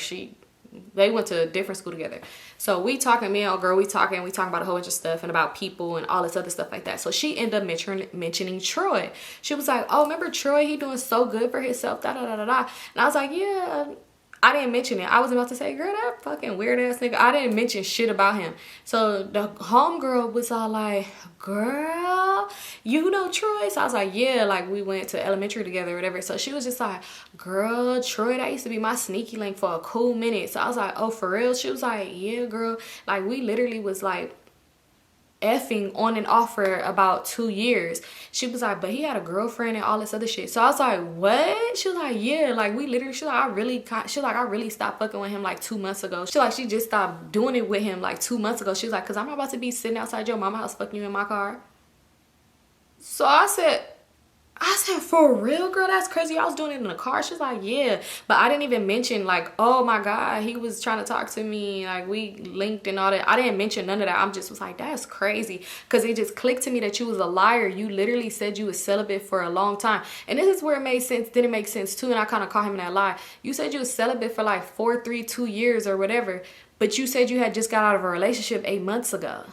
They went to a different school together. So we talking, me and old girl, we talking about a whole bunch of stuff and about people and all this other stuff like that. So she ended up mentioning Troy. She was like, oh, remember Troy? He doing so good for himself, da da da da da. And I was like, yeah. I didn't mention it. I was about to say, girl, that fucking weird ass nigga. I didn't mention shit about him. So the homegirl was all like, girl, you know Troy? So I was like, yeah, like we went to elementary together or whatever. So she was just like, girl, Troy, that used to be my sneaky link for a cool minute. So I was like, oh, for real? She was like, yeah, girl. Like we literally was like effing on and off for about 2 years. She was like, but he had a girlfriend and all this other shit. So I was like, what? She was like, yeah, like we literally, she was like, I really stopped fucking with him like 2 months ago. She like, she just stopped doing it with him like 2 months ago. She was like, cause I'm not about to be sitting outside your mama house fucking you in my car. So I said, for real, girl? That's crazy. I was doing it in the car. She's like, yeah. But I didn't even mention like, oh my God, he was trying to talk to me. Like we linked and all that. I didn't mention none of that. I'm just was like, that's crazy. Because it just clicked to me that you was a liar. You literally said you was celibate for a long time. And this is where it made sense. Didn't make sense too. And I kind of caught him in that lie. You said you was celibate for like 2 years or whatever. But you said you had just got out of a relationship 8 months ago.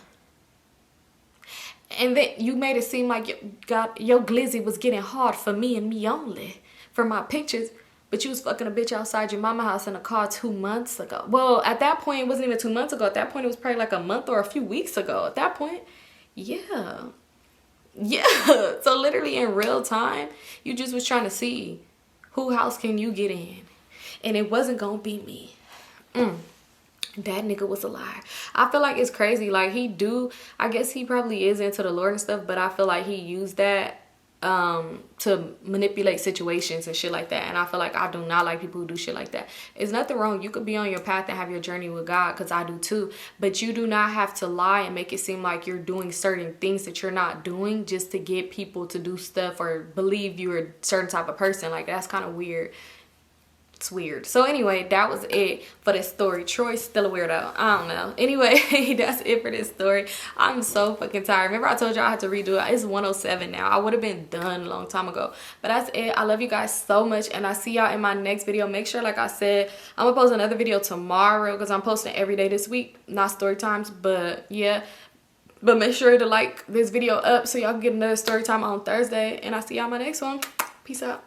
And then you made it seem like your glizzy was getting hard for me and me only. For my pictures. But you was fucking a bitch outside your mama house in a car 2 months ago. Well, at that point, it wasn't even 2 months ago. At that point, it was probably like a month or a few weeks ago. At that point, yeah. Yeah. So literally in real time, you just was trying to see who house can you get in. And it wasn't gonna be me. That nigga was a liar. I feel like it's crazy. Like I guess he probably is into the Lord and stuff, but I feel like he used that to manipulate situations and shit like that. And I feel like I do not like people who do shit like that. It's nothing wrong. You could be on your path and have your journey with God, because I do too. But you do not have to lie and make it seem like you're doing certain things that you're not doing just to get people to do stuff or believe you're a certain type of person. Like that's kind of weird. It's weird. So anyway, that was it for this story. Troy's still a weirdo. I don't know. Anyway, that's it for this story. I'm so fucking tired. Remember I told y'all I had to redo it. It's 1:07 now. I would have been done a long time ago. But that's it. I love you guys so much. And I see y'all in my next video. Make sure, like I said, I'm going to post another video tomorrow because I'm posting every day this week. Not story times, but yeah. But make sure to like this video up so y'all can get another story time on Thursday. And I'll see y'all in my next one. Peace out.